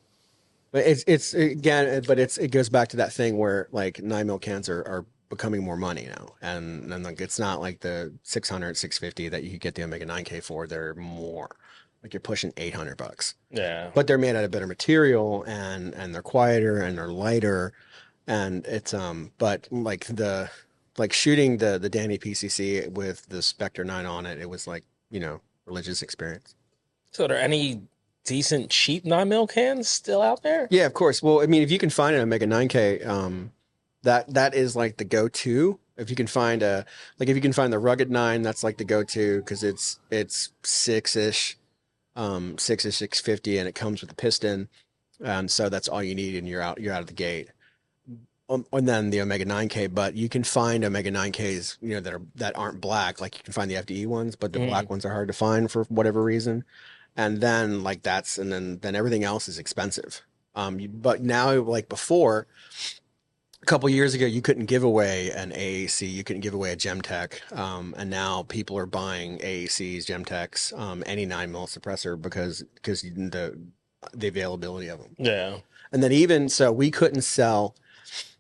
but it's again, but it goes back to that thing where like 9mm cans are becoming more money now, and like it's not like the 600, 650 that you could get the Omega 9K for. They're more. Like you're pushing $800, Yeah. but they're made out of better material, and they're quieter and they're lighter, and it's but like shooting the Danny PCC with the Spectre 9 on it, it was like religious experience. So are there any decent cheap 9mm cans still out there? Yeah, of course. Well, I mean, if you can find an Omega 9K, that is like the go-to. If you can find if you can find the Rugged 9, that's like the go-to because it's 6-ish. 6-ish 650, and it comes with a piston, and so that's all you need, and you're out of the gate. And then the Omega 9K, but you can find Omega 9Ks that aren't black, like you can find the FDE ones, but the black ones are hard to find for whatever reason. And then then everything else is expensive. But now, like before, a couple years ago, you couldn't give away an AAC, you couldn't give away a Gemtech, and now people are buying AACs, Gemtechs, any 9mm suppressor because the availability of them. Yeah. And then even so, we couldn't sell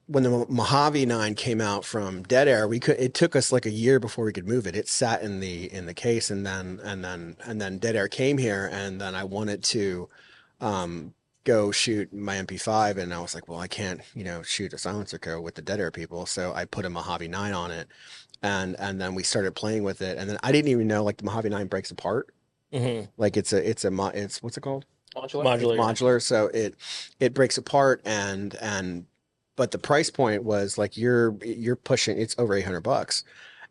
when the Mojave 9 came out from Dead Air. It took us like a year before we could move it. It sat in the case, and then Dead Air came here, and then I wanted to go shoot my MP5, and I was like, well, I can't, shoot a Silencer Co. with the Dead Air people, so I put a Mojave 9 on it, and then we started playing with it, and then I didn't even know like the Mojave 9 breaks apart. Mm-hmm. Like it's what's it called? Modular. It's modular, so it breaks apart, but the price point was like you're pushing, it's over $800,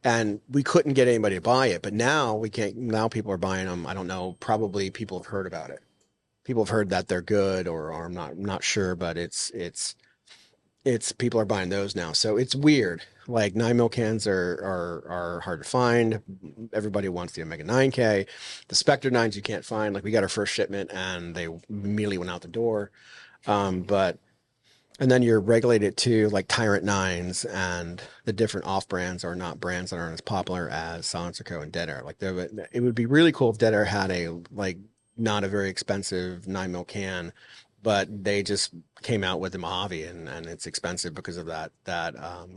and we couldn't get anybody to buy it, but now we can't. Now people are buying them. I don't know. Probably people have heard about it. People have heard that they're good, or I'm not sure, but it's it's people are buying those now. So it's weird. Like 9 mil cans are hard to find. Everybody wants the Omega 9K. The Spectre 9s you can't find. Like we got our first shipment and they immediately went out the door. But and then you're regulated to like Tyrant 9s and the different off brands are not brands that aren't as popular as Silencer Co. and Dead Air. Like it would be really cool if Dead Air had a like not a very expensive 9 mil can, but they just came out with the Mojave and it's expensive because of that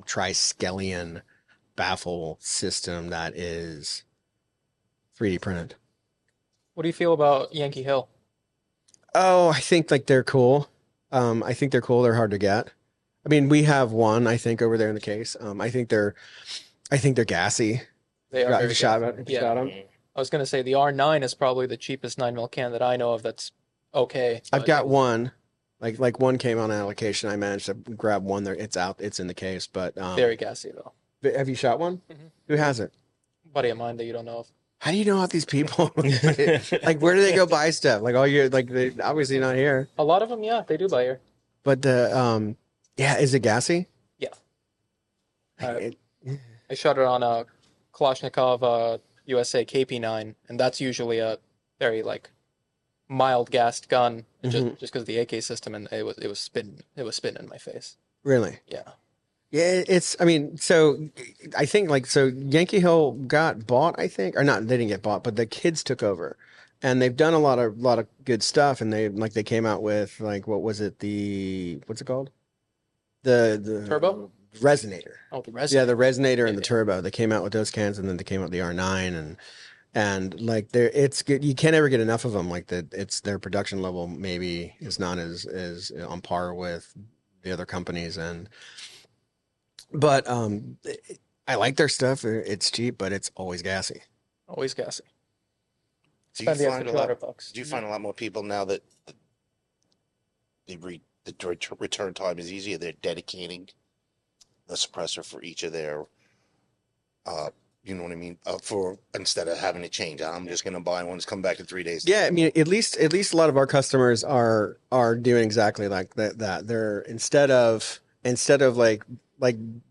triskelion baffle system that is 3D printed. What do you feel about Yankee Hill? Oh, I think like they're cool. I think they're cool. They're hard to get. I mean, we have one, I think, over there in the case. I think they're gassy. They are Have very you shot good. them? Yeah. Shot 'em? I was gonna say the R9 is probably the cheapest 9 mil can that I know of. That's okay. I've but got one. Like one came on allocation. I managed to grab one there. It's out. It's in the case. But very gassy though. have you shot one? Mhm. Who has it? Buddy of mine that you don't know of. How do you know about these people? Like, where do they go buy stuff? Like, all year, like, they obviously not here. A lot of them, yeah, they do buy here. But yeah, is it gassy? Yeah. It- I shot it on a Kalashnikov USA KP9, and that's usually a very like mild gassed gun, just because of the AK system, and it was spinning in my face. really? Yeah. Yeah, I mean, so I think like so Yankee Hill got bought, I think, or not, they didn't get bought, but the kids took over. And they've done a lot of good stuff and they came out with like what was it, what's it called? The Turbo? Resonator. Oh, the resin. Yeah, the Resonator and the Yeah. Turbo. They came out with those cans and then they came out with the R9 and like it's good. You can't ever get enough of them. Like it's their production level maybe is not as on par with the other companies but I like their stuff. It's cheap, but it's always gassy. Always gassy. Do you Spend the find extra a lot? $200. Do you find a lot more people now that return time is easier? They're dedicating a suppressor for each of their, you know what I mean? For instead of having to change, I'm just going to buy one. It's come back in 3 days. Yeah, I mean, at least a lot of our customers are doing exactly like that. They're instead of like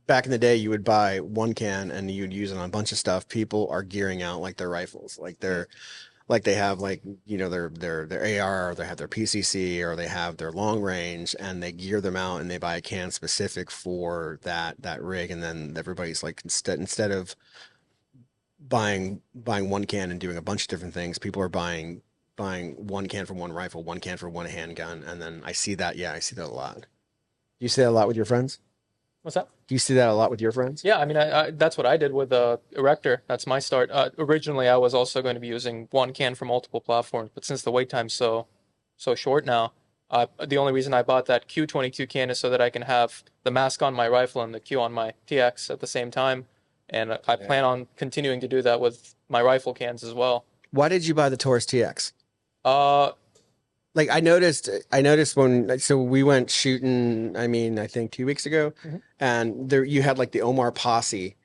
back in the day, you would buy one can and you'd use it on a bunch of stuff. People are gearing out like their rifles, like they have like their AR, or they have their PCC, or they have their long range, and they gear them out and they buy a can specific for that rig, and then everybody's like instead of buying one can and doing a bunch of different things, people are buying one can for one rifle, one can for one handgun, and then I see that a lot. Do you see that a lot with your friends? What's that? Do you see that a lot with your friends? Yeah, I mean, I that's what I did with Erector. That's my start. Originally, I was also going to be using one can for multiple platforms, but since the wait time's so short now, the only reason I bought that Q22 can is so that I can have the mask on my rifle and the Q on my TX at the same time, and I plan on continuing to do that with my rifle cans as well. Why did you buy the Taurus TX? Uh, Like I noticed so we went shooting, I mean, I think 2 weeks ago, and there you had like the Omar posse.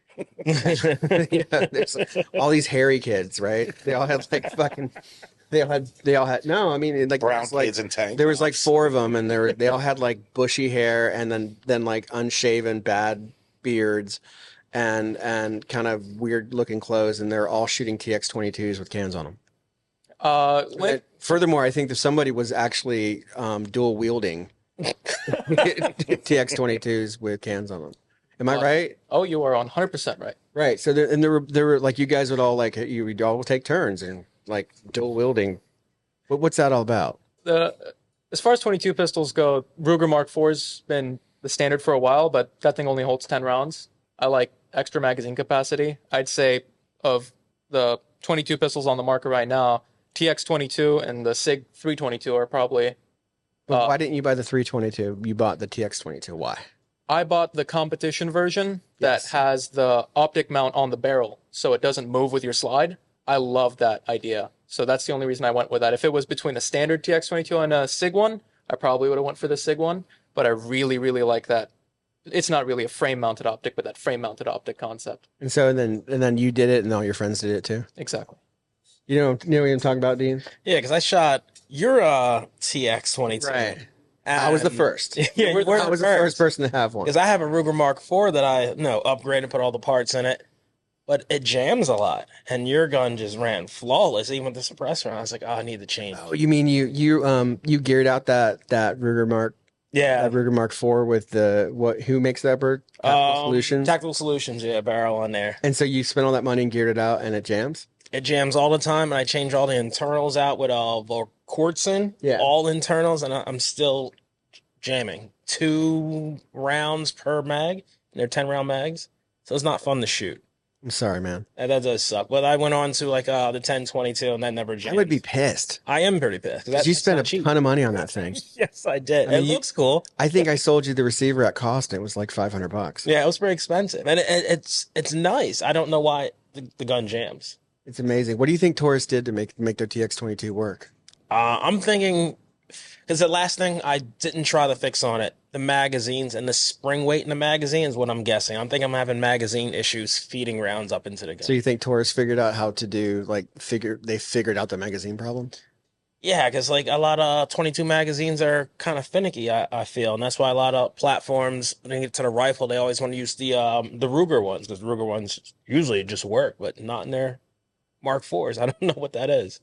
There's all these hairy kids, right? They all had like fucking, they all had, no, I mean, like, Brown it was like, kids in tank there was like tops. 4 of them and they all had like bushy hair and then like unshaven bad beards and kind of weird looking clothes. And they're all shooting TX-22s with cans on them. Furthermore, I think that somebody was actually dual wielding TX-22s with cans on them. Am I right? oh, you are 100% right. Right. So there were like you guys would all like you would all take turns and like dual wielding. What's that all about? As far as 22 pistols go, Ruger Mark IV's been the standard for a while, but that thing only holds 10 rounds. I like extra magazine capacity. I'd say of the 22 pistols on the market right now, TX-22 and the SIG 322 are probably. Why didn't you buy the 322? You bought the TX-22. Why? I bought the competition version that Yes. has the optic mount on the barrel, so it doesn't move with your slide. I love that idea. So that's the only reason I went with that. If it was between a standard TX-22 and a SIG one, I probably would have went for the SIG one, but I really, really like that. It's not really a frame-mounted optic, but that frame-mounted optic concept. And so then you did it, and all your friends did it too. Exactly. You know what I'm talking about, Dean? Yeah, because I shot your TX-22. Right. I was the first. Yeah, you were I was the first person to have one. Because I have a Ruger Mark IV that I upgraded, put all the parts in it, but it jams a lot. And your gun just ran flawless, even with the suppressor. I was like, oh, I need to change. Oh, you mean you geared out that Yeah, Ruger Mark IV with the what? Who makes that bird? Tactical Solutions. Tactical Solutions, yeah, barrel on there. And so you spent all that money and geared it out, and it jams. It jams all the time, and I change all the internals out with Vorkortsen, Yeah. all internals, and I'm still jamming. 2 rounds per mag, and they're 10-round mags, so it's not fun to shoot. I'm sorry, man. And that does suck. But I went on to like the 1022, and that never jammed. I would be pissed. I am pretty pissed. Because you spent a ton of money on that thing. Yes, I did. I mean, it looks cool. I think I sold you the receiver at cost, and it was like $500. Yeah, it was very expensive, and it's nice. I don't know why the gun jams. It's amazing. What do you think Taurus did to make their TX22 work? I'm thinking, because the last thing I didn't try the fix on it, the magazines and the spring weight in the magazine is what I'm guessing. I'm thinking I'm having magazine issues feeding rounds up into the gun. So you think Taurus figured out how to do they figured out the magazine problem? Yeah, because like a lot of 22 magazines are kind of finicky, I feel, and that's why a lot of platforms, when they get to the rifle, they always want to use the Ruger ones, because the Ruger ones usually just work, but not in their Mark IVs. I don't know what that is.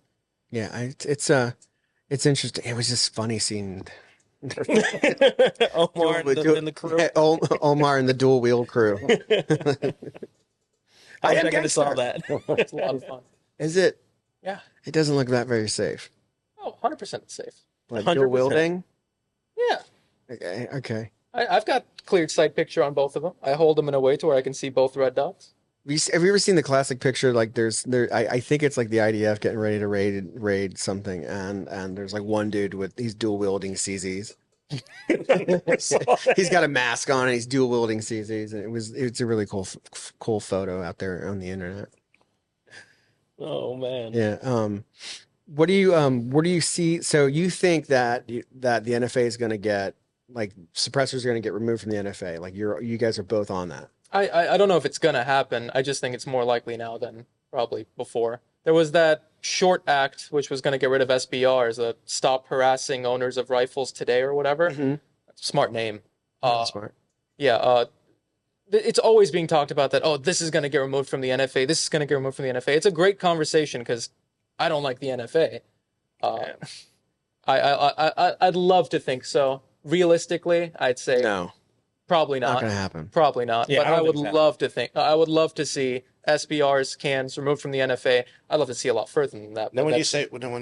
Yeah, it's interesting. It was just funny seeing Omar and the crew. Omar and the dual wheel crew. I wish I could have saw that. It's a lot of fun. Is it? Yeah. It doesn't look that very safe. Oh, 100% safe. Like dual 100%. wielding? Yeah. Okay. I've got cleared sight picture on both of them. I hold them in a way to where I can see both red dots. Have you ever seen the classic picture? Like I think it's like the IDF getting ready to raid something, and there's like one dude he's dual wielding CZs. He's got a mask on and he's dual wielding CZs, and it's a really cool photo out there on the internet. Oh man. Yeah. What do you see? So you think that the NFA is going to get, like, suppressors are going to get removed from the NFA? Like you guys are both on that. I don't know if it's going to happen. I just think it's more likely now than probably before. There was that short act which was going to get rid of SBRs, the Stop Harassing Owners of Rifles Today or whatever. Mm-hmm. Smart name. Smart. Yeah. It's always being talked about that, oh, this is going to get removed from the NFA. This is going to get removed from the NFA. It's a great conversation because I don't like the NFA. I'd love to think so. Realistically, I'd say No, probably not. not going to happen. Probably not. Yeah, but I would love to think. I would love to see SBRs, cans removed from the NFA. I'd love to see a lot further than that. Then when you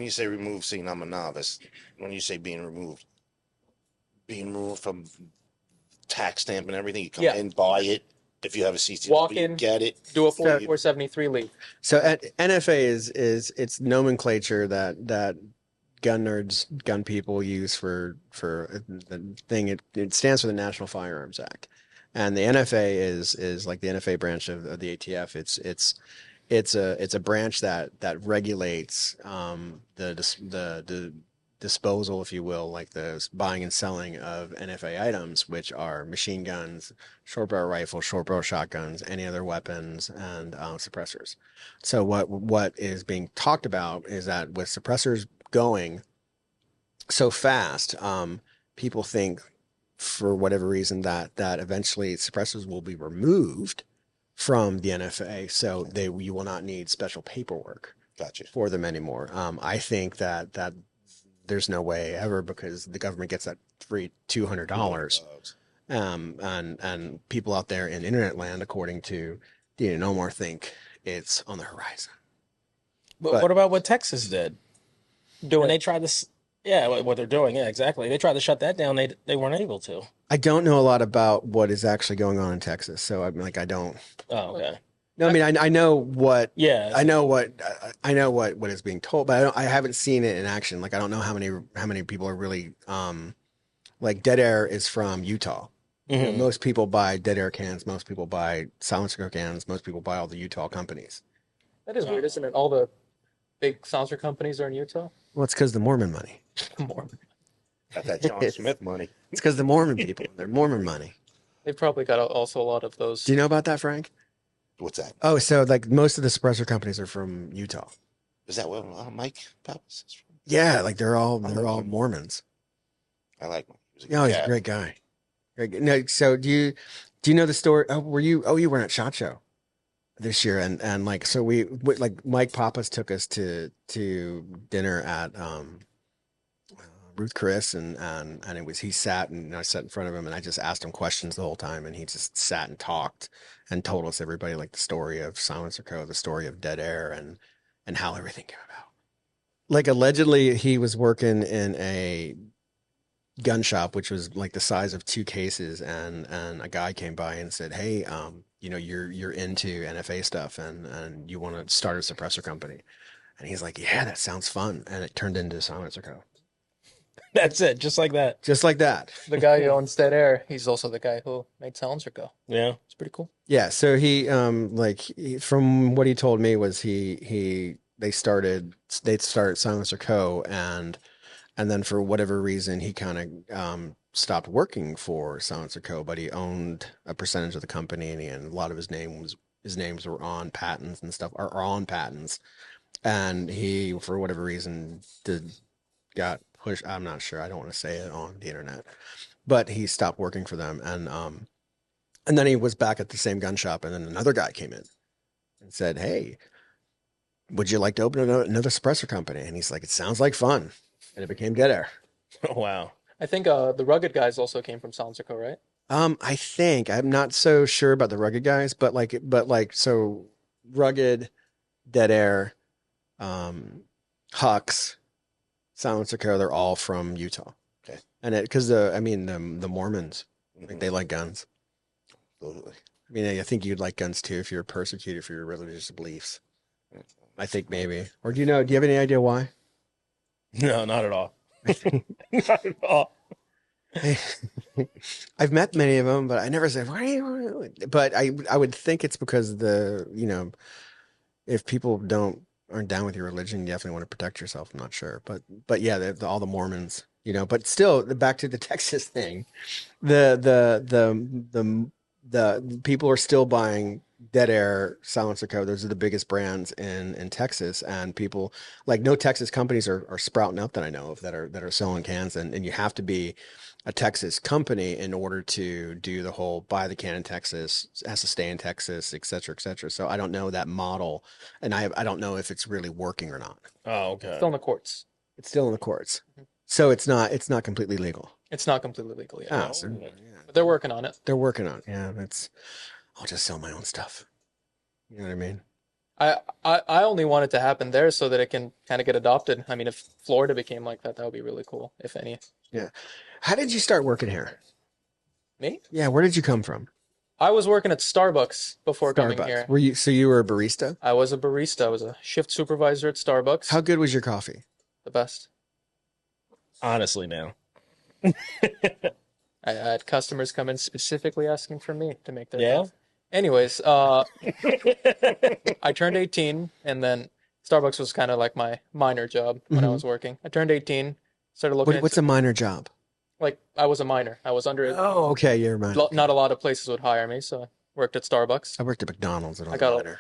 say remove, seeing I'm a novice. When you say being removed from tax stamp and everything, you come in, buy it. If you have a CCW, Walk in, get it. do a 4473 leave. So NFA is it's nomenclature that gun nerds, gun people use for the thing. It stands for the National Firearms Act, and the NFA is like the NFA branch of the ATF. It's a branch that regulates the disposal, if you will, like the buying and selling of NFA items, which are machine guns, short barrel rifles, short barrel shotguns, any other weapons, and suppressors. So what is being talked about is that with suppressors going so fast, people think for whatever reason that eventually suppressors will be removed from the NFA, so you will not need special paperwork Gotcha. for them anymore. I think that there's no way ever, because the government gets that free $200. And people out there in internet land, according to Omar, think it's on the horizon. But what about what Texas did? When they tried to, what they're doing, yeah, exactly. They tried to shut that down. They weren't able to. I don't know a lot about what is actually going on in Texas, so I'm like, I don't. Oh, okay. No, I mean, I know what. Yeah. I know what is being told, but I haven't seen it in action. Like, I don't know how many people are really like Dead Air is from Utah. Mm-hmm. Most people buy Dead Air cans. Most people buy silencer cans. Most people buy all the Utah companies. That is weird, isn't it? All the big silencer companies are in Utah. Well, it's because the Mormon money. Mormon. Got that John Smith money. It's because the Mormon people. They're Mormon money. They've probably got also a lot of those. Do you know about that, Frank? What's that? Oh, so like most of the suppressor companies are from Utah. Is that where Mike Pappas is from? Yeah, like they're all Mormons. I like him. Oh, he's a great guy. Great guy. No, so do you know the story? You weren't at SHOT Show this year, and like so like Mike Pappas took us to dinner at Ruth Chris, and it was he sat and I sat in front of him and I just asked him questions the whole time and he just sat and talked and told us everybody like the story of Silencer Co., the story of Dead Air and how everything came about. Like allegedly he was working in a gun shop which was like the size of two cases and a guy came by and said, "Hey, you know, you're into NFA stuff and you want to start a suppressor company." And he's like, "Yeah, that sounds fun." And it turned into Silencer Co. That's it, just like that. Just like that. The guy who owns Dead Air, he's also the guy who made Silencer go. Yeah. It's pretty cool. Yeah, so from what he told me was they'd start Silencer Co. and then for whatever reason he kind of stopped working for Silencer Co. But he owned a percentage of the company and a lot of his names were on patents and stuff are on patents, and he for whatever reason got pushed. I'm not sure. I don't want to say it on the internet, but he stopped working for them and then he was back at the same gun shop, and then another guy came in and said, "Hey, would you like to open another suppressor company?" And he's like, "It sounds like fun." And it became Dead Air. Oh, wow. I think the Rugged guys also came from Silencer Co., right? I think I'm not so sure about the Rugged guys, so Rugged, Dead Air, Hux, Silencer Co., they're all from Utah. Okay. And because the Mormons, like, they like guns. Absolutely. I mean, I think you'd like guns too if you're persecuted for your religious beliefs. I think maybe. Or do you have any idea why? No, not at all. Not at all. I've met many of them, but I never said, why do you? But I would think it's because if people aren't down with your religion, you definitely want to protect yourself. I'm not sure, but yeah, all the Mormons, but still back to the Texas thing, the people are still buying Dead Air, Silencer Co. Those are the biggest brands in Texas, and people like no Texas companies are sprouting up that I know of that are selling cans, and you have to be a Texas company in order to do the whole buy the can in Texas, has to stay in Texas, et cetera, et cetera. So I don't know that model, and I don't know if it's really working or not. Oh, okay. Still in the courts. It's still in the courts, so it's not completely legal. It's not completely legal yet. Ah, so, yeah. But they're working on it. They're working on it. Yeah, I'll just sell my own stuff. You know what I mean? I only want it to happen there so that it can kind of get adopted. I mean, if Florida became like that, that would be really cool, if any. Yeah. How did you start working here? Me? Yeah, where did you come from? I was working at Starbucks before coming here. You were a barista? I was a barista. I was a shift supervisor at Starbucks. How good was your coffee? The best. Honestly, man. I had customers come in specifically asking for me to make their Yeah? coffee. Anyways, I turned 18, and then Starbucks was kind of like my minor job when I was working. I turned 18, started looking What's a minor job? like I was a minor. I was under. Oh, okay, you're right. Not a lot of places would hire me, so I worked at Starbucks. I worked at McDonald's and all I got that.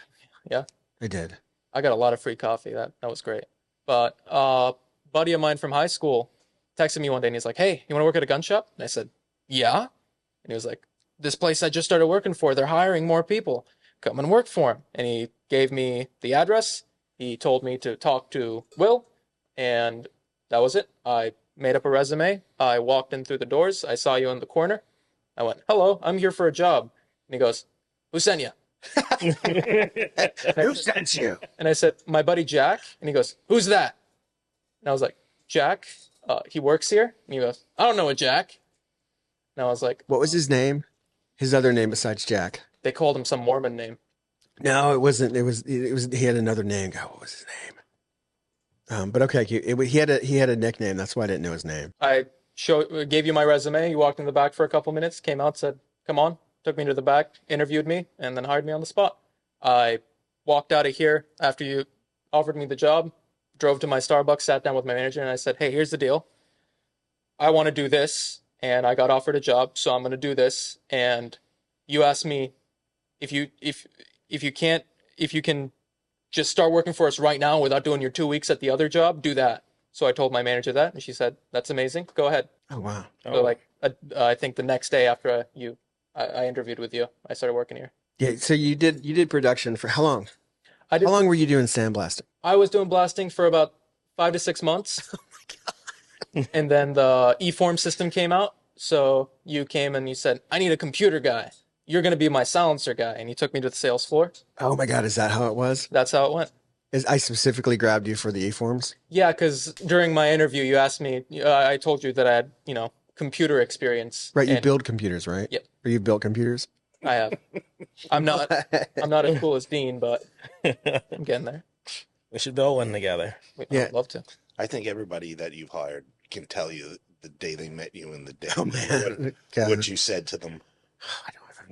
yeah, I did. I got a lot of free coffee. That was great. But buddy of mine from high school texted me one day and he's like, "Hey, you want to work at a gun shop?" And I said, "Yeah." And he was like, "This place I just started working for, they're hiring more people. Come and work for them." And he gave me the address. He told me to talk to Will, and that was it. I made up a resume. I walked in through the doors. I saw you in the corner. I went, "Hello, I'm here for a job." And he goes, "Who sent you?" Who sent you? And I said, "My buddy Jack." And he goes, "Who's that?" And I was like, "Jack, he works here." And he goes, "I don't know a Jack." And I was like, What was his name? His other name besides Jack? they called him some Mormon name. No, it wasn't. It was. He had another name. God, what was his name? But okay, he had a nickname. That's why I didn't know his name. I gave you my resume. You walked in the back for a couple minutes, came out, said, "Come on," took me to the back, interviewed me, and then hired me on the spot. I walked out of here after you offered me the job, drove to my Starbucks, sat down with my manager, and I said, "Hey, here's the deal. I want to do this, and I got offered a job, so I'm going to do this. And you asked me if you can just start working for us right now without doing your 2 weeks at the other job, do that." So I told my manager that, and she said, "That's amazing. Go ahead." Oh wow. So like, I think the next day after I interviewed with you, I started working here. Yeah. So you did production for how long? I How did. long were you doing sandblasting? I was doing blasting for about 5 to 6 months, and then the eForm system came out. So you came and you said, "I need a computer guy. You're going to be my silencer guy," and you took me to the sales floor. Oh my God, is that how it was? That's how it went. Is I specifically grabbed you for the e-forms? Yeah, because during my interview, you asked me. I told you that I had, computer experience. Right, you and build computers, right? Yep. Or you've built computers? I have. I'm not. I'm not as cool as Dean, but I'm getting there. We should build one together. Yeah. I'd love to. I think everybody that you've hired can tell you the day they met you and the day Oh man. God. what you said to them.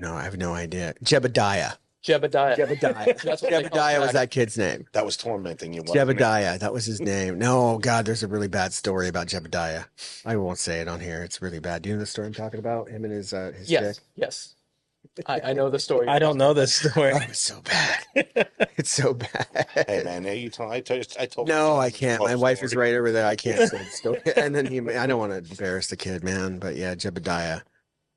I have no idea. Jebediah. Jebediah. Jebediah. That's what they call Jebediah him was back. that kid's name. That was tormenting you. wasn't it? Jebediah, that was his name. No, God, there's a really bad story about Jebediah. I won't say it on here. It's really bad. Do you know the story I'm talking about? Him and his Yes. chick? Yes. I know the story. I don't know this story. Oh, it's so bad. It's so bad. Hey man, now you told. I told. No, I can't. My wife is story. right over there. I can't say the story. And then I don't want to embarrass the kid, man. But yeah, Jebediah.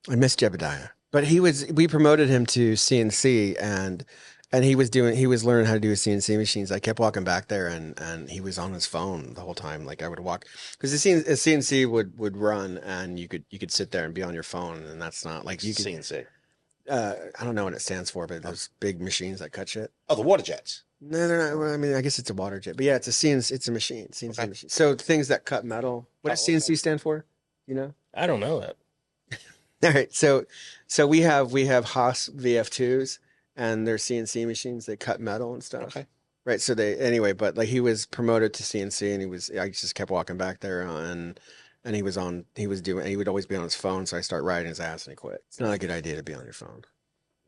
I miss Jebediah. But we promoted him to CNC and he was learning how to do CNC machines. I kept walking back there and he was on his phone the whole time. Like I would walk because a CNC would run and you could sit there and be on your phone and that's not like you could. CNC. I don't know what it stands for, but those big machines that cut shit. Oh, the water jets. No, they're not. Well, I mean, I guess it's a water jet, but yeah, it's a CNC. It's a machine. CNC Okay. machine. So things that cut metal. What does Oh, CNC stand for? You know. I don't know that. All right. So we have Haas VF2s and they're CNC machines. They cut metal and stuff. Okay. Right. So but like he was promoted to CNC and I just kept walking back there and he would always be on his phone. So I start riding his ass and he quit. It's not a good idea to be on your phone.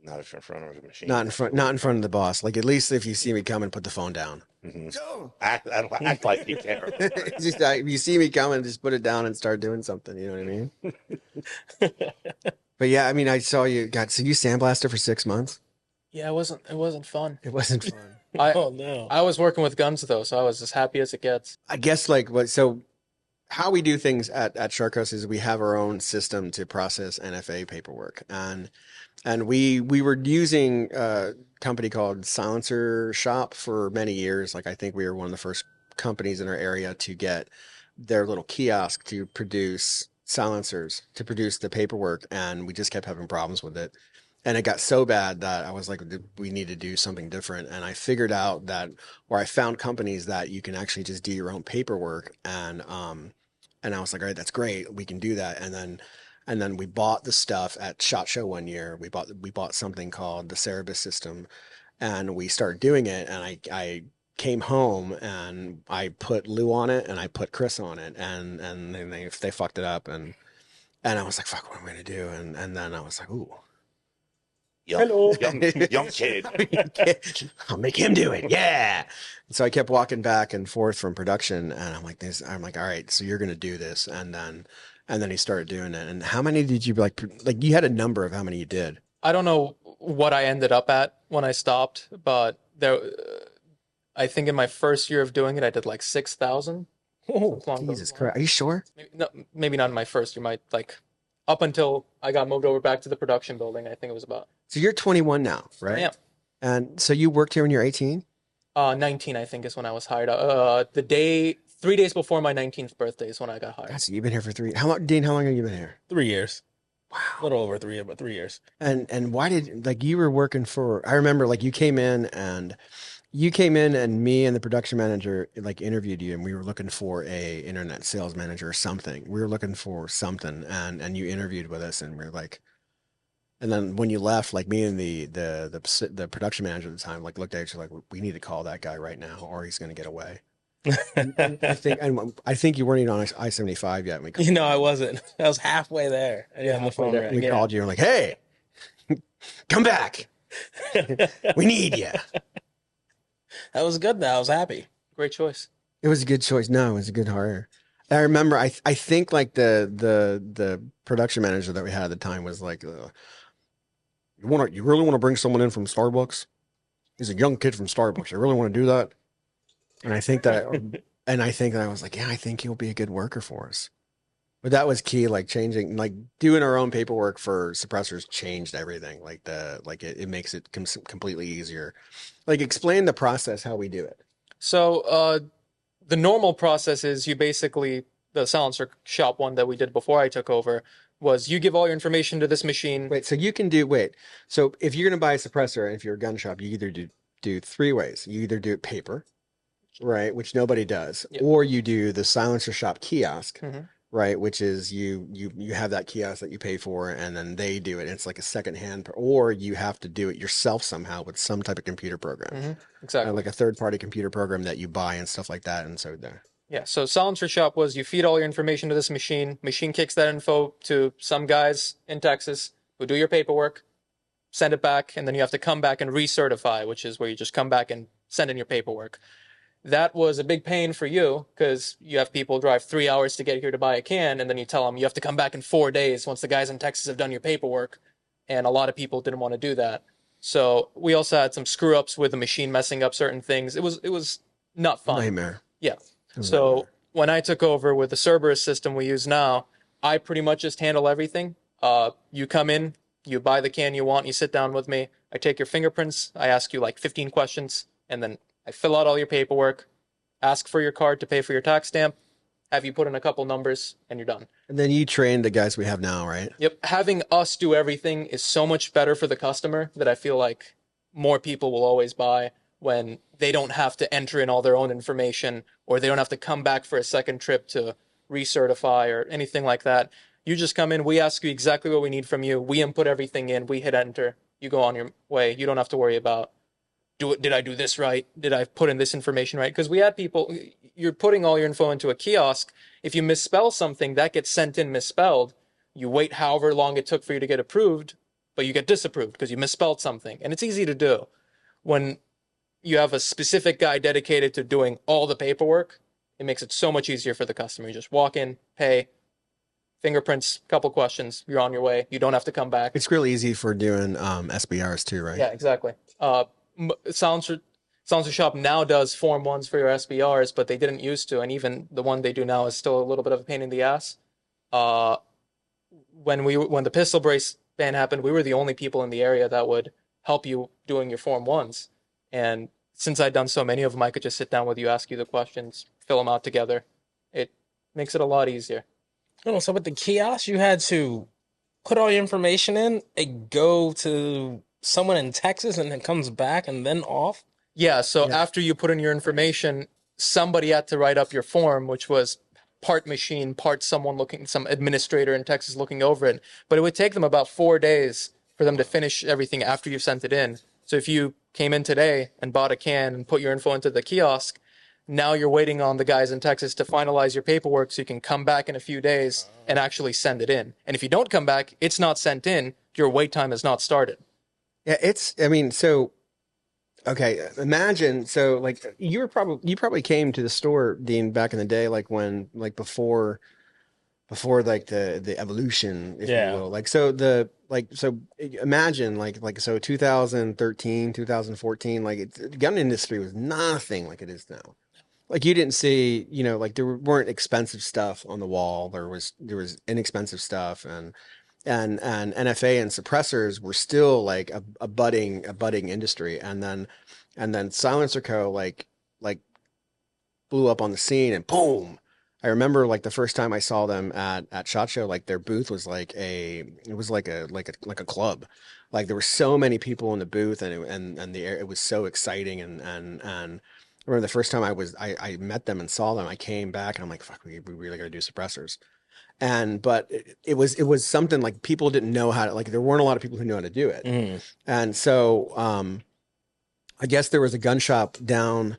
Not if you're in front of a machine. Not in front of the boss. Like at least if you see me coming, put the phone down. Mhm. No. Act like you care. It's just if you see me coming, just put it down and start doing something. You know what I mean? But yeah, I mean, I saw you so you sandblasted for 6 months. Yeah, it wasn't fun. It wasn't fun. Oh no. I was working with guns though, so I was as happy as it gets. I guess so how we do things at Shark House is we have our own system to process NFA paperwork and we were using a company called Silencer Shop for many years. Like I think we were one of the first companies in our area to get their little kiosk to produce silencers to produce the paperwork, and we just kept having problems with it. And it got so bad that I was like, we need to do something different. And I figured out I found companies that you can actually just do your own paperwork. And I was like, all right, that's great. We can do that. And then we bought the stuff at SHOT Show one year. We bought something called the Cerebus system and we started doing it. And I came home and I put Lou on it and I put Chris on it and then they fucked it up. And I was like, fuck, what am I going to do? And then I was like, ooh. Young kid. I'll make him do it. Yeah. So I kept walking back and forth from production and I'm like, all right, so you're going to do this. And then he started doing it. And how many did you like you had a number of how many you did? I don't know what I ended up at when I stopped, but I think in my first year of doing it, I did like 6,000. Oh, Jesus Christ. Are you sure? Maybe not in my first year, up until I got moved over back to the production building, I think it was about. So you're 21 now, right? Yeah. And so you worked here when you're 18? 19, I think, is when I was hired. 3 days before my 19th birthday is when I got hired. God, so you've been here for How long, Dean, how long have you been here? 3 years. Wow. A little over 3 years, but 3 years. And why did, you were working I remember, you came in and me and the production manager, interviewed you and we were looking for a internet sales manager or something. We were looking for something and you interviewed with us and we were like, and then when you left, me and the production manager at the time, looked at each other we need to call that guy right now or he's going to get away. And I think you weren't even on I-75 yet. I wasn't. I was halfway there. I didn't have the phone right. We called you and like, hey, come back. We need you. That was good though. I was happy. Great choice. It was a good choice. No, it was a good hire. I remember, I think the production manager that we had at the time was like, you really want to bring someone in from Starbucks? He's a young kid from Starbucks. You really want to do that? And I think that and I think I was like, yeah, I think he'll be a good worker for us. But that was key, like changing, like doing our own paperwork for suppressors changed everything. Like it makes it completely easier. Like explain the process how we do it. So the normal process is you basically, the silencer shop one that we did before I took over was you give all your information to this machine. Wait, so you can do wait. So if you're gonna buy a suppressor, and if you're a gun shop, you either do three ways. You either do it paper, right, which nobody does, Yep. or you do the silencer shop kiosk, hmm right, which is you have that kiosk that you pay for, and then they do it. It's like a second hand, or you have to do it yourself somehow with some type of computer program, Exactly. like a third party computer program that you buy and stuff like that. And so there. Yeah, so silencer shop was you feed all your information to this machine. Machine kicks that info to some guys in Texas who do your paperwork, send it back, and then you have to come back and recertify, which is where you just come back and send in your paperwork. That was a big pain for you because you have people drive 3 hours to get here to buy a can, and then you tell them you have to come back in 4 days once the guys in Texas have done your paperwork. And a lot of people didn't want to do that. So we also had some screw ups with the machine messing up certain things. It was not fun. Nightmare. Yeah. Nightmare. So when I took over with the Cerberus system we use now, I pretty much just handle everything. You come in, you buy the can you want, you sit down with me. I take your fingerprints. I ask you like 15 questions, and then I fill out all your paperwork, ask for your card to pay for your tax stamp, have you put in a couple numbers, and you're done. And then you train the guys we have now, right? Yep. Having us do everything is so much better for the customer that I feel like more people will always buy when they don't have to enter in all their own information or they don't have to come back for a second trip to recertify or anything like that. You just come in, we ask you exactly what we need from you, we input everything in, we hit enter, you go on your way. You don't have to worry about did I do this right? Did I put in this information right? Because we had people, you're putting all your info into a kiosk. If you misspell something, that gets sent in misspelled. You wait however long it took for you to get approved, but you get disapproved because you misspelled something. And it's easy to do. When you have a specific guy dedicated to doing all the paperwork, it makes it so much easier for the customer. You just walk in, pay, fingerprints, couple questions, you're on your way. You don't have to come back. It's real easy for doing SBRs too, right? Yeah, exactly. Silencer Shop now does Form 1s for your SBRs, but they didn't used to, and even the one they do now is still a little bit of a pain in the ass. When the pistol brace ban happened, we were the only people in the area that would help you doing your Form 1s. And since I'd done so many of them, I could just sit down with you, ask you the questions, fill them out together. It makes it a lot easier. No, so with the kiosk, you had to put all your information in, it go to someone in Texas, and then comes back and then off. Yeah, so after you put in your information, somebody had to write up your form, which was part machine, part some administrator in Texas looking over it. But it would take them about 4 days for them to finish everything after you sent it in. So if you came in today and bought a can and put your info into the kiosk, now you're waiting on the guys in Texas to finalize your paperwork so you can come back in a few days and actually send it in. And if you don't come back, it's not sent in, your wait time has not started. Yeah, okay, imagine, so like you probably came to the store, Dean, back in the day, like when, like before like the evolution, if you will. So imagine so 2013, 2014, the gun industry was nothing like it is now. Like you didn't see, like there weren't expensive stuff on the wall. There was inexpensive stuff, and NFA and suppressors were still like a budding industry. And then Silencer Co. like blew up on the scene, and boom. I remember like the first time I saw them at SHOT Show, like their booth was like a club. Like there were so many people in the booth, and the air, it was so exciting. And I remember the first time I met them and saw them, I came back and I'm like, fuck, we really got to do suppressors. But it was something like people didn't know how to, like there weren't a lot of people who knew how to do it. And so I guess there was a gun shop down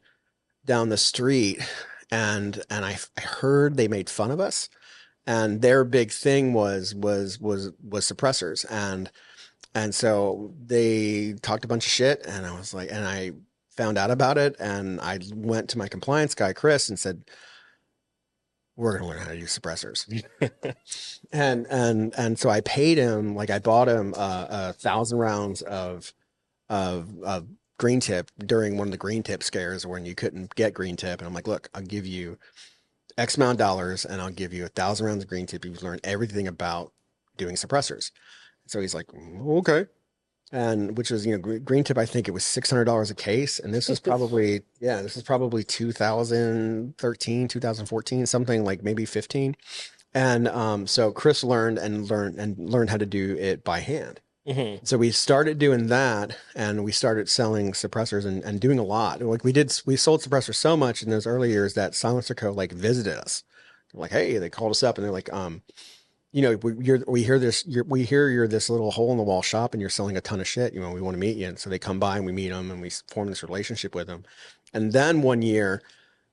the street, and I heard they made fun of us, and their big thing was suppressors, and so they talked a bunch of shit, and I was like, and I found out about it, and I went to my compliance guy Chris and said, we're gonna learn how to use suppressors. and so I paid him, like I bought him 1,000 rounds of green tip during one of the green tip scares when you couldn't get green tip. And I'm like, look, I'll give you X amount of dollars and I'll give you 1,000 rounds of green tip. You've learned everything about doing suppressors. So he's like, okay. And which was, green tip, I think it was $600 a case. And this was probably, this is probably 2013, 2014, something like maybe 15. And so Chris learned how to do it by hand. Mm-hmm. So we started doing that and we started selling suppressors and doing a lot. Like we sold suppressors so much in those early years that Silencer Co. like visited us. Like, hey, they called us up and they're like, we hear you're this little hole in the wall shop and you're selling a ton of shit. We want to meet you. And so they come by and we meet them and we form this relationship with them. And then one year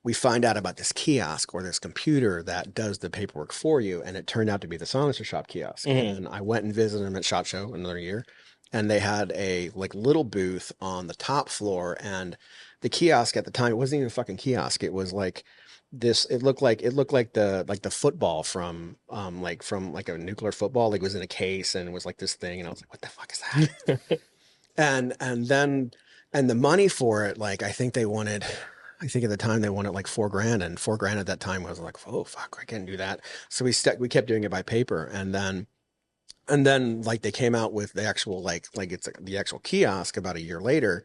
we find out about this kiosk or this computer that does the paperwork for you. And it turned out to be the Silencer Shop kiosk. Mm-hmm. And I went and visited them at SHOT Show another year. And they had a like little booth on the top floor. And the kiosk at the time, it wasn't even a fucking kiosk. It was like this, it looked like the football from a nuclear football, like it was in a case and it was like this thing. And I was like, what the fuck is that? and the money for it, like, I think at the time they wanted like $4,000 and $4,000 at that time I was like, oh fuck, I can't do that. So we kept doing it by paper. And then like they came out with the actual, like it's the actual kiosk about a year later.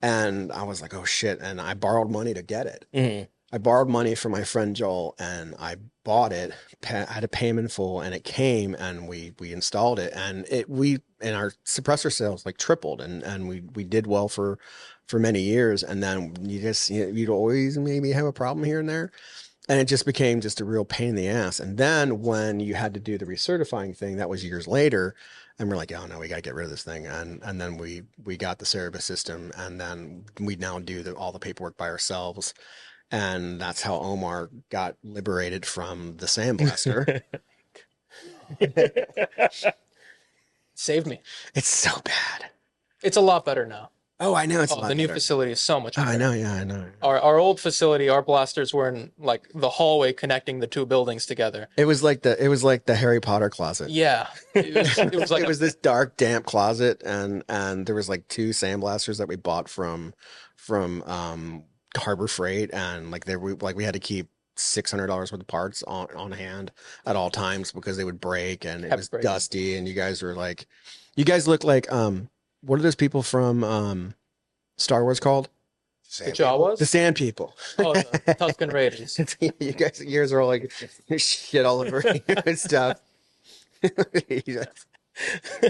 And I was like, oh shit. And I borrowed money to get it. Mm-hmm. I borrowed money from my friend Joel and I bought it. I had to pay him in full and it came and we installed it and our suppressor sales like tripled and we did well for many years. And then you'd always maybe have a problem here and there. And it just became just a real pain in the ass. And then when you had to do the recertifying thing, that was years later. And we're like, oh no, we got to get rid of this thing. And then we got the Cerebus system and then we now do all the paperwork by ourselves. And that's how Omar got liberated from the sandblaster. Saved me. It's so bad. It's a lot better now. Oh, I know. It's a lot the new better. facility is so much Oh, better. I know. Yeah, I know. Our old facility, our blasters were in like the hallway connecting the two buildings together. It was like the Harry Potter closet. Yeah, it was like it was this dark, damp closet, and there was like 2 sandblasters that we bought from Harbor Freight, and like we had to keep $600 worth of parts on hand at all times because they would break and it was dusty. And you guys look like what are those people from Star Wars called? The Jawas? The Sand People. Oh, the Tusken Raiders. You guys, yours are all like shit all over you and stuff.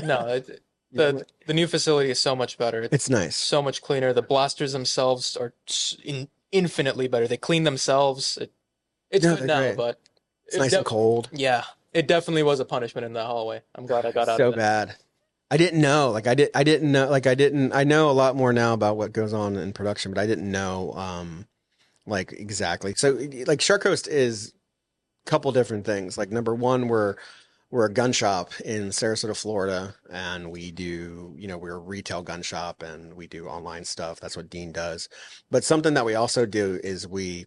No, the new facility is so much better. It's nice. So much cleaner. The blasters themselves are infinitely better. They clean themselves. It's good now, great. but it's nice and cold. Yeah, it definitely was a punishment in the hallway. I'm glad I got out of it. So bad. I didn't know. I know a lot more now about what goes on in production, but I didn't know like exactly. So like Shark Coast is a couple different things. Like number one, we're a gun shop in Sarasota, Florida, and we do, we're a retail gun shop and we do online stuff. That's what Dean does. But something that we also do is we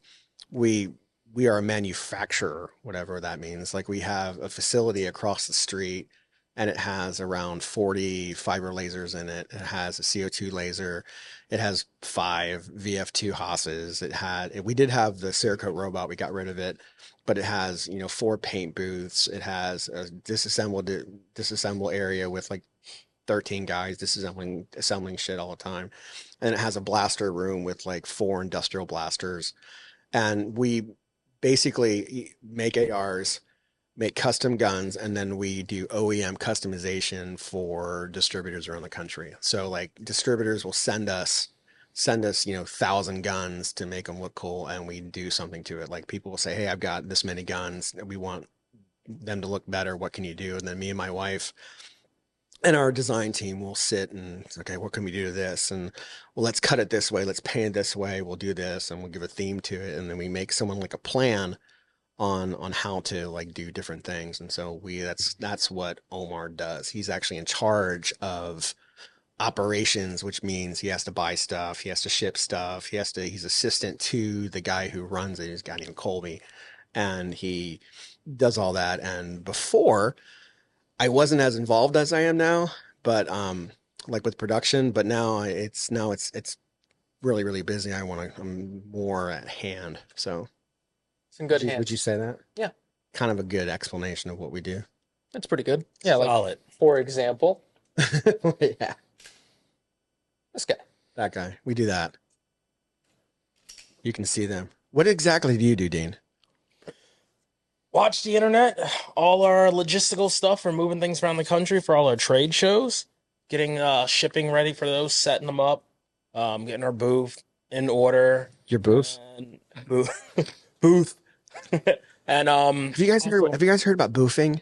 are a manufacturer, whatever that means. Like we have a facility across the street and it has around 40 fiber lasers in it. It has a CO2 laser. It has 5 VF2 Haas's. We did have the Cerakote robot. We got rid of it, but it has, 4 paint booths. It has a disassemble area with like 13 guys assembling shit all the time. And it has a blaster room with like 4 industrial blasters. And we basically make ARs, make custom guns, and then we do OEM customization for distributors around the country. So like distributors will send us 1,000 guns to make them look cool, and we do something to it. Like people will say, hey, I've got this many guns, we want them to look better, what can you do? And then me and my wife and our design team will sit and, okay, what can we do to this? And well, let's cut it this way, let's paint it this way, we'll do this, and we'll give a theme to it, and then we make someone like a plan on how to like do different things. And so that's what Omar does. He's actually in charge of operations, which means he has to buy stuff, he has to ship stuff, he's assistant to the guy who runs it, his guy named Colby, and he does all that. And before, I wasn't as involved as I am now, but like with production, but now it's really, really busy. I'm more at hand. So It's in good would you hands. say that? Yeah, Kind of a good explanation of what we do. that's pretty good. Yeah, like Solid. for example, Yeah, this guy. that guy. We do that. You can see them. What exactly do you do, Dean? Watch the internet, all our logistical stuff for moving things around the country for all our trade shows, getting shipping ready for those, setting them up, getting our booth in order, Your booth? and booth, and Have you guys heard about boofing?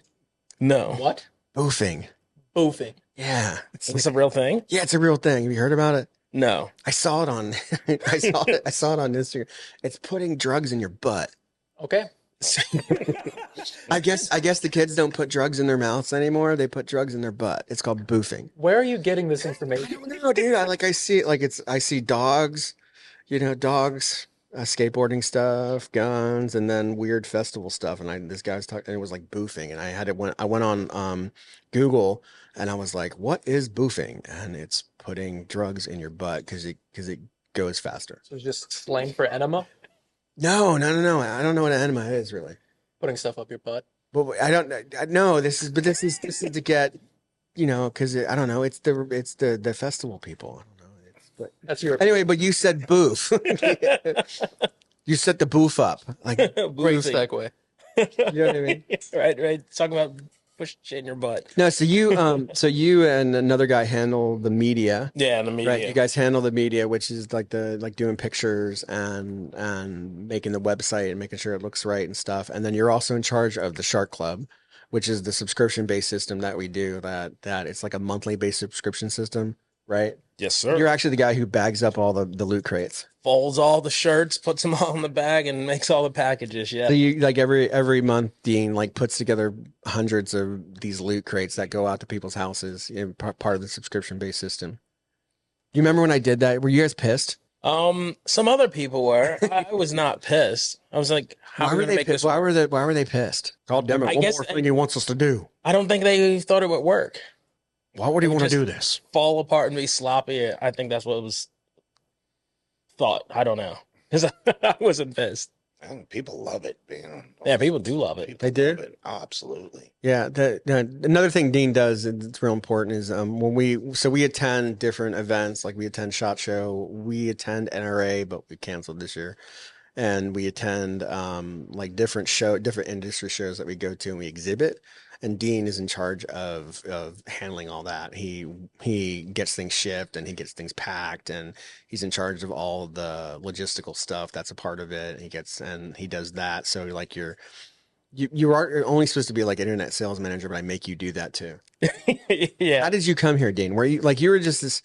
no, What? Boofing. Boofing. Yeah. is this a real thing? Yeah, it's a real thing. Have you heard about it? No. I saw it on I saw it on Instagram. It's putting drugs in your butt. Okay. I guess the kids don't put drugs in their mouths anymore. They put drugs in their butt. It's called boofing. Where are you getting this I information? don't know, dude. I see it like I see dogs, dogs, skateboarding stuff, guns, and then weird festival stuff. And this guy was talking, and it was like boofing, and I went on Google, and I was like, what is boofing? And it's putting drugs in your butt because it goes faster. So it's just slang for enema, No, no, no, no. I don't know what an enema is really. putting stuff up your butt. But I don't know. This is to get, because I don't know. It's the festival people. I don't know. That's your Anyway, but you said boof. You set the boof up. Like, great Boofing. segue. you know what I mean? Right. Talking about push shit in your butt. No, so you and another guy handle the media. Yeah, the media. Right, you guys handle the media, which is like doing pictures and making the website and making sure it looks right and stuff. And then you're also in charge of the Shark Club, which is the subscription-based system that we do. That it's like a monthly-based subscription system, right? Yes, sir. You're actually the guy who bags up all the loot crates. Folds all the shirts, puts them all in the bag, and makes all the packages. Yeah. So you like every month, Dean like puts together hundreds of these loot crates that go out to people's houses in part of the subscription-based system. You remember when I did that? Were you guys pissed? Some other people were. I was not pissed. I was like, how Why are we were gonna they make pissed? this Why work? were they pissed? God damn it! I One guess- more thing he wants us to do. I don't think they thought it would work. Why would he want to just- do this? Fall apart and be sloppy. I think that's what was thought. I don't know. 'Cause I wasn't pissed. And people love it, man. Yeah, people do love it. People They do? love it. Oh, absolutely. Yeah. Another thing Dean does that's real important is when we attend different events, like we attend SHOT Show, we attend NRA, but we canceled this year, and we attend like different industry shows that we go to and we exhibit. And Dean is in charge of handling all that. He gets things shipped and he gets things packed and he's in charge of all the logistical stuff that's a part of it. And he does that. So like you're only supposed to be like internet sales manager, but I make you do that too. Yeah. How did you come here, Dean? Were you were just this,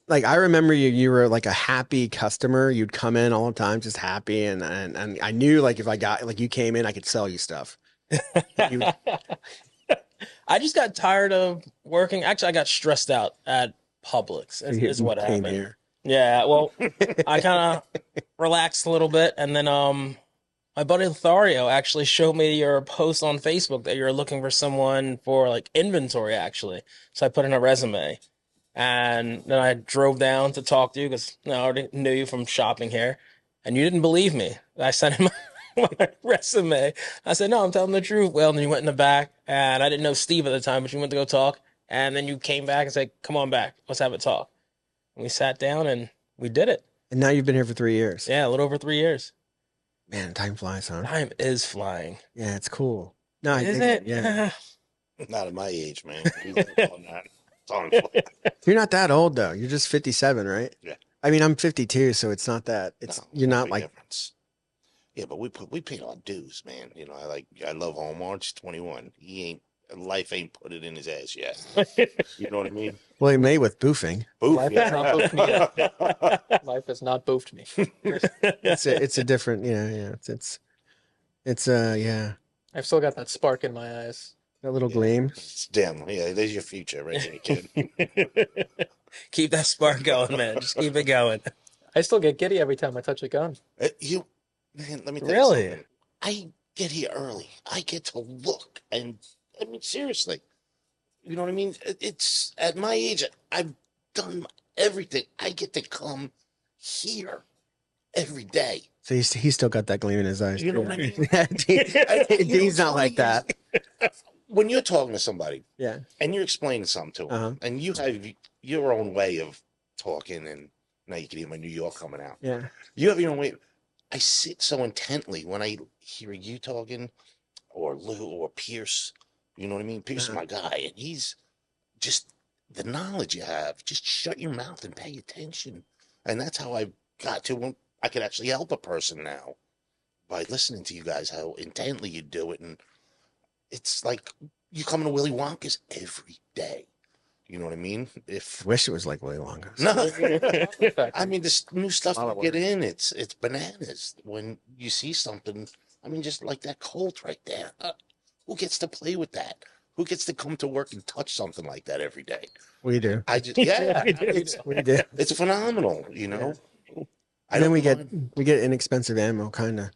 like, I remember you were like a happy customer. You'd come in all the time, just happy. And I knew like if I got, like you came in, I could sell you stuff. You- I just got tired of working. Actually, I got stressed out at Publix is what came happened. here. Yeah, well, I kind of relaxed a little bit, and then my buddy Lothario actually showed me your post on Facebook that you're looking for someone for like inventory, actually. So I put in a resume, and then I drove down to talk to you because I already knew you from shopping here, and you didn't believe me. I sent him my resume. I said, no, I'm telling the truth. Well, then you went in the back, and I didn't know Steve at the time, but you went to go talk, and then you came back and said, come on back, let's have a talk. And we sat down and we did it. And now you've been here for 3 years. Yeah, a little over 3 years. Man, time flies, huh? Time is flying. Yeah, it's cool. No, I Is think, it? yeah. Not at my age, man. We love all that. It's on fire. You're not that old though. You're just 57, right? Yeah. I mean, I'm 52, so it's not that. It's No, you're not big like difference. Yeah, but we pay our dues, man. You know, I love Omar. He's 21. Life ain't put it in his ass yet. You know what I mean? well, he may with boofing. Boof, Life yeah. has not boofed me yet. Life has not boofed me. It's a different, yeah. It's yeah, I've still got that spark in my eyes. that little gleam. It's damn. Yeah, there's your future right there, kid. Keep that spark going, man. Just keep it going. I still get giddy every time I touch a gun. Man, let me tell Really? you something. I get here early. I get to look, and I mean seriously. You know what I mean? It's at my age, I've done everything. I get to come here every day. So he's still got that gleam in his eyes. You know what I mean? Yeah, Dean's what's not funny like that. When you're talking to somebody Yeah. and you're explaining something to them, Uh-huh. and you have your own way of talking, and now you can hear my New York coming out. Yeah. You have your own way. I sit so intently when I hear you talking, or Lou, or Pierce. You know what I mean? Pierce is my guy, and he's just the knowledge you have. Just shut your mouth and pay attention, and that's how I got to when I could actually help a person now by listening to you guys, how intently you do it, and it's like you come to Willy Wonka's every day. You know what I mean? If Wish it was like Willy Wonka. no, I mean this new stuff you get in, it's bananas. When you see something, I mean, just like that Colt right there. Who gets to play with that? Who gets to come to work and touch something like that every day? We do. I just yeah, We do. it's phenomenal. You know. And then we get inexpensive ammo, kind of.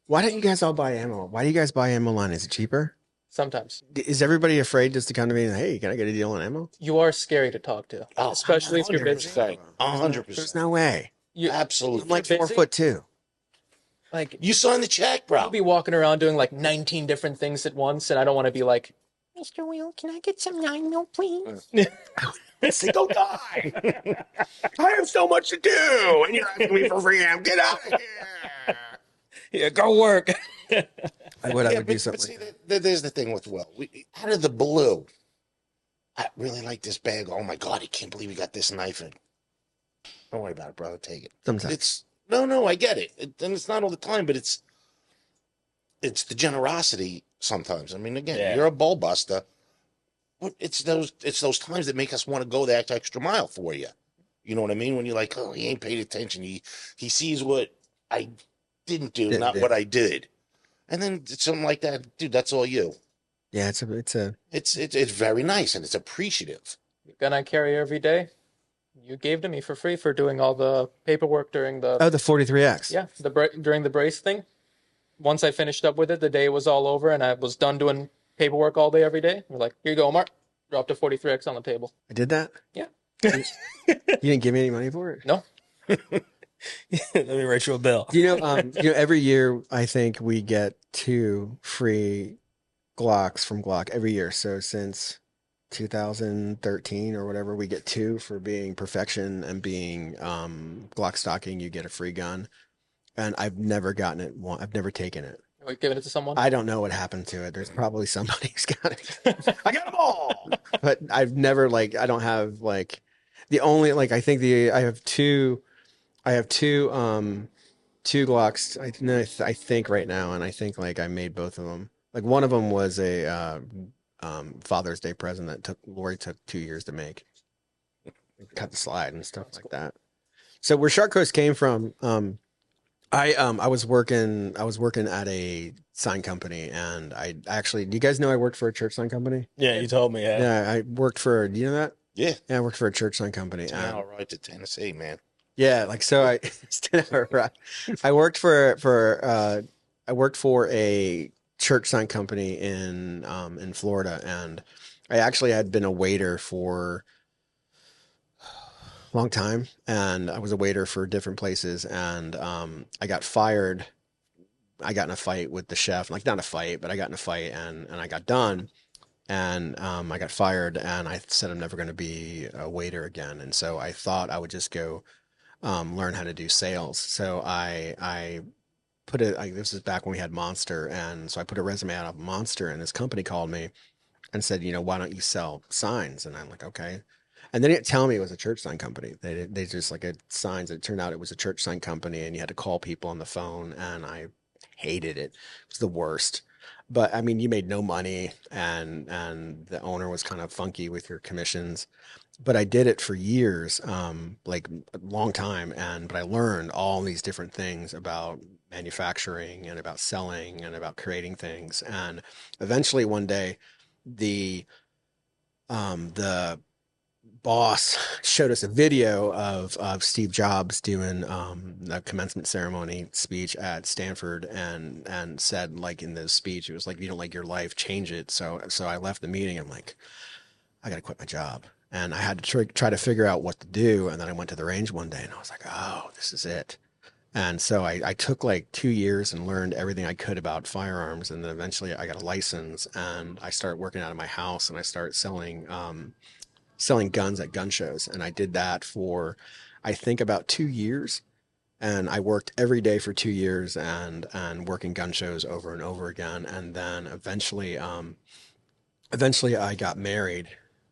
Why don't you guys all buy ammo? Why do you guys buy ammo line? Is it cheaper? Sometimes Is everybody afraid just to come to me and hey, can I get a deal on ammo? you are scary to talk to, Oh, especially if you're busy. 100%. There's no way. Absolutely. I'm like Busy? 4'2". Like You signed the check, bro. I'll be walking around doing like 19 different things at once, and I don't want to be like, Mr. Will, can I get some 9 mil, please? Say, go die. I have so much to do, and you're asking me for free ammo. Get out of here. Yeah, go work. I would do but something. see, there's the thing with Will. Out of the blue, I really like this bag. Oh my God, I can't believe you got this knife in. Don't worry about it, brother. Take it. Sometimes. It's no, I get it. And it's not all the time, but it's the generosity sometimes. I mean, again, Yeah. you're a bull buster, but it's those times that make us want to go that extra mile for you. You know what I mean? When you're like, oh, he ain't paid attention. He sees what I didn't do, not what I did. And then it's something like that, dude. That's all you. Yeah, it's very nice, and it's appreciative. "The gun I carry every day, you gave to me for free for doing all the paperwork during the the 43X. yeah during the brace thing. Once I finished up with it, the day was all over, and I was done doing paperwork all day every day. We're like, here you go, Omar. Dropped a 43X on the table. I did that. Yeah. You didn't give me any money for it. No. Let me write you a bill. Every year I think we get 2 free Glocks from Glock every year. So since 2013 or whatever, we get 2 for being perfection and being Glock stocking. You get a free gun, and I've never gotten it. I've never taken it. Are we giving it to someone? I don't know what happened to it. There's probably somebody who's got it. I got them all, but I've never I don't have the only I think I have two. I have two Glocks. I think right now, and I think I made both of them. Like one of them was a Father's Day present that Lori took 2 years to make. Cut the slide and stuff like that. So where Shark Coast came from, I was working at a sign company, and I actually, do you guys know I worked for a church sign company? Yeah, you told me. Yeah, I worked for. Do you know that? Yeah. Yeah, I worked for a church sign company. 10-hour ride to Tennessee, man. Yeah, it's 10-hour ride. I worked for a church sign company in Florida, and I actually had been a waiter for a long time, and I was a waiter for different places, and I got fired. I got in a fight with the chef, not a fight, but I got in a fight, and I got done. And I got fired, and I said I'm never going to be a waiter again. And so I thought I would just go learn how to do sales. So I put it. This is back when we had Monster, and so I put a resume out of Monster, and this company called me and said, why don't you sell signs? And I'm like, okay. And they didn't tell me it was a church sign company. They just had signs. It turned out it was a church sign company, and you had to call people on the phone, and I hated it. It was the worst. But I mean, you made no money, and the owner was kind of funky with your commissions. But I did it for years, a long time, but I learned all these different things about manufacturing and about selling and about creating things. And eventually, one day, the boss showed us a video of Steve Jobs doing a commencement ceremony speech at Stanford, and said in the speech, it was like, if you don't like your life, change it. So I left the meeting. I'm like, I got to quit my job. And I had to try to figure out what to do. And then I went to the range one day and I was like, oh, this is it. And so I took like 2 years and learned everything I could about firearms. And then eventually I got a license and I started working out of my house and I started selling guns at gun shows. And I did that for, I think, about 2 years. And I worked every day for 2 years and working gun shows over and over again. And then eventually I got married,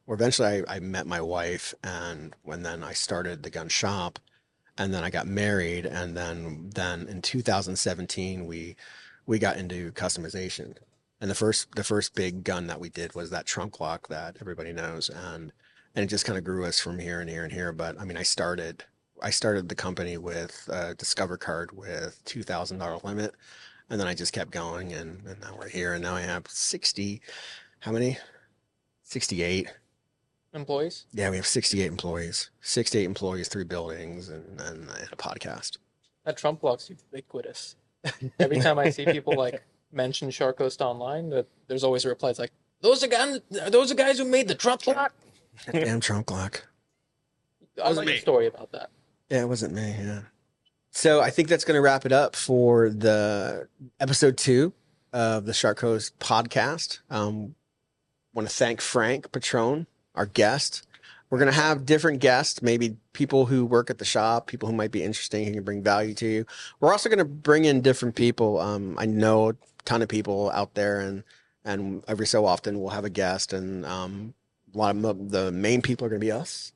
or eventually I met my wife, and when then I started the gun shop, and then I got married, and then in 2017 we got into customization, and the first big gun that we did was that trunk lock that everybody knows, and it just kind of grew us from here and here and here. But I mean, I started the company with a Discover card with $2,000 limit, and then I just kept going, and now we're here, and now I have 60. How many? 68. Employees? Yeah, we have 68 employees. 68 employees, 3 buildings, and a podcast. That Trump block's ubiquitous. Every time I see people like mention Shark Coast online, that there's always a reply. It's like, those are guys who made the Trump block. Damn Trump clock. I like a story about that. Yeah, it wasn't me. Yeah. So I think that's going to wrap it up for the episode 2 of the Shark Coast podcast. Want to thank Frank Petrone, our guest. We're going to have different guests, maybe people who work at the shop, people who might be interesting, who can bring value to you. We're also going to bring in different people. I know a ton of people out there, and every so often we'll have a guest, and a lot of the main people are going to be us.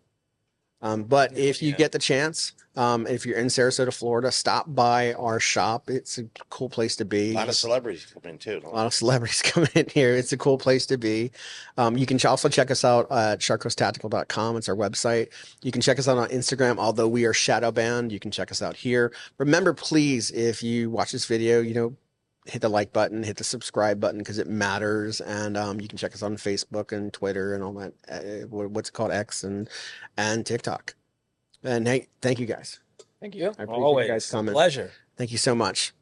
But if you get the chance, if you're in Sarasota, Florida, stop by our shop. It's a cool place to be. A lot of celebrities come in too. A lot of celebrities come in here. It's a cool place to be. You can also check us out at sharkcoasttactical.com. It's our website. You can check us out on Instagram, although we are shadow banned. You can check us out here. Remember, please, if you watch this video, hit the like button, hit the subscribe button, because it matters. And you can check us on Facebook and Twitter and all that. What's it called? X and TikTok. And hey, thank you guys. Thank you. I appreciate Always you guys coming. pleasure. Thank you so much.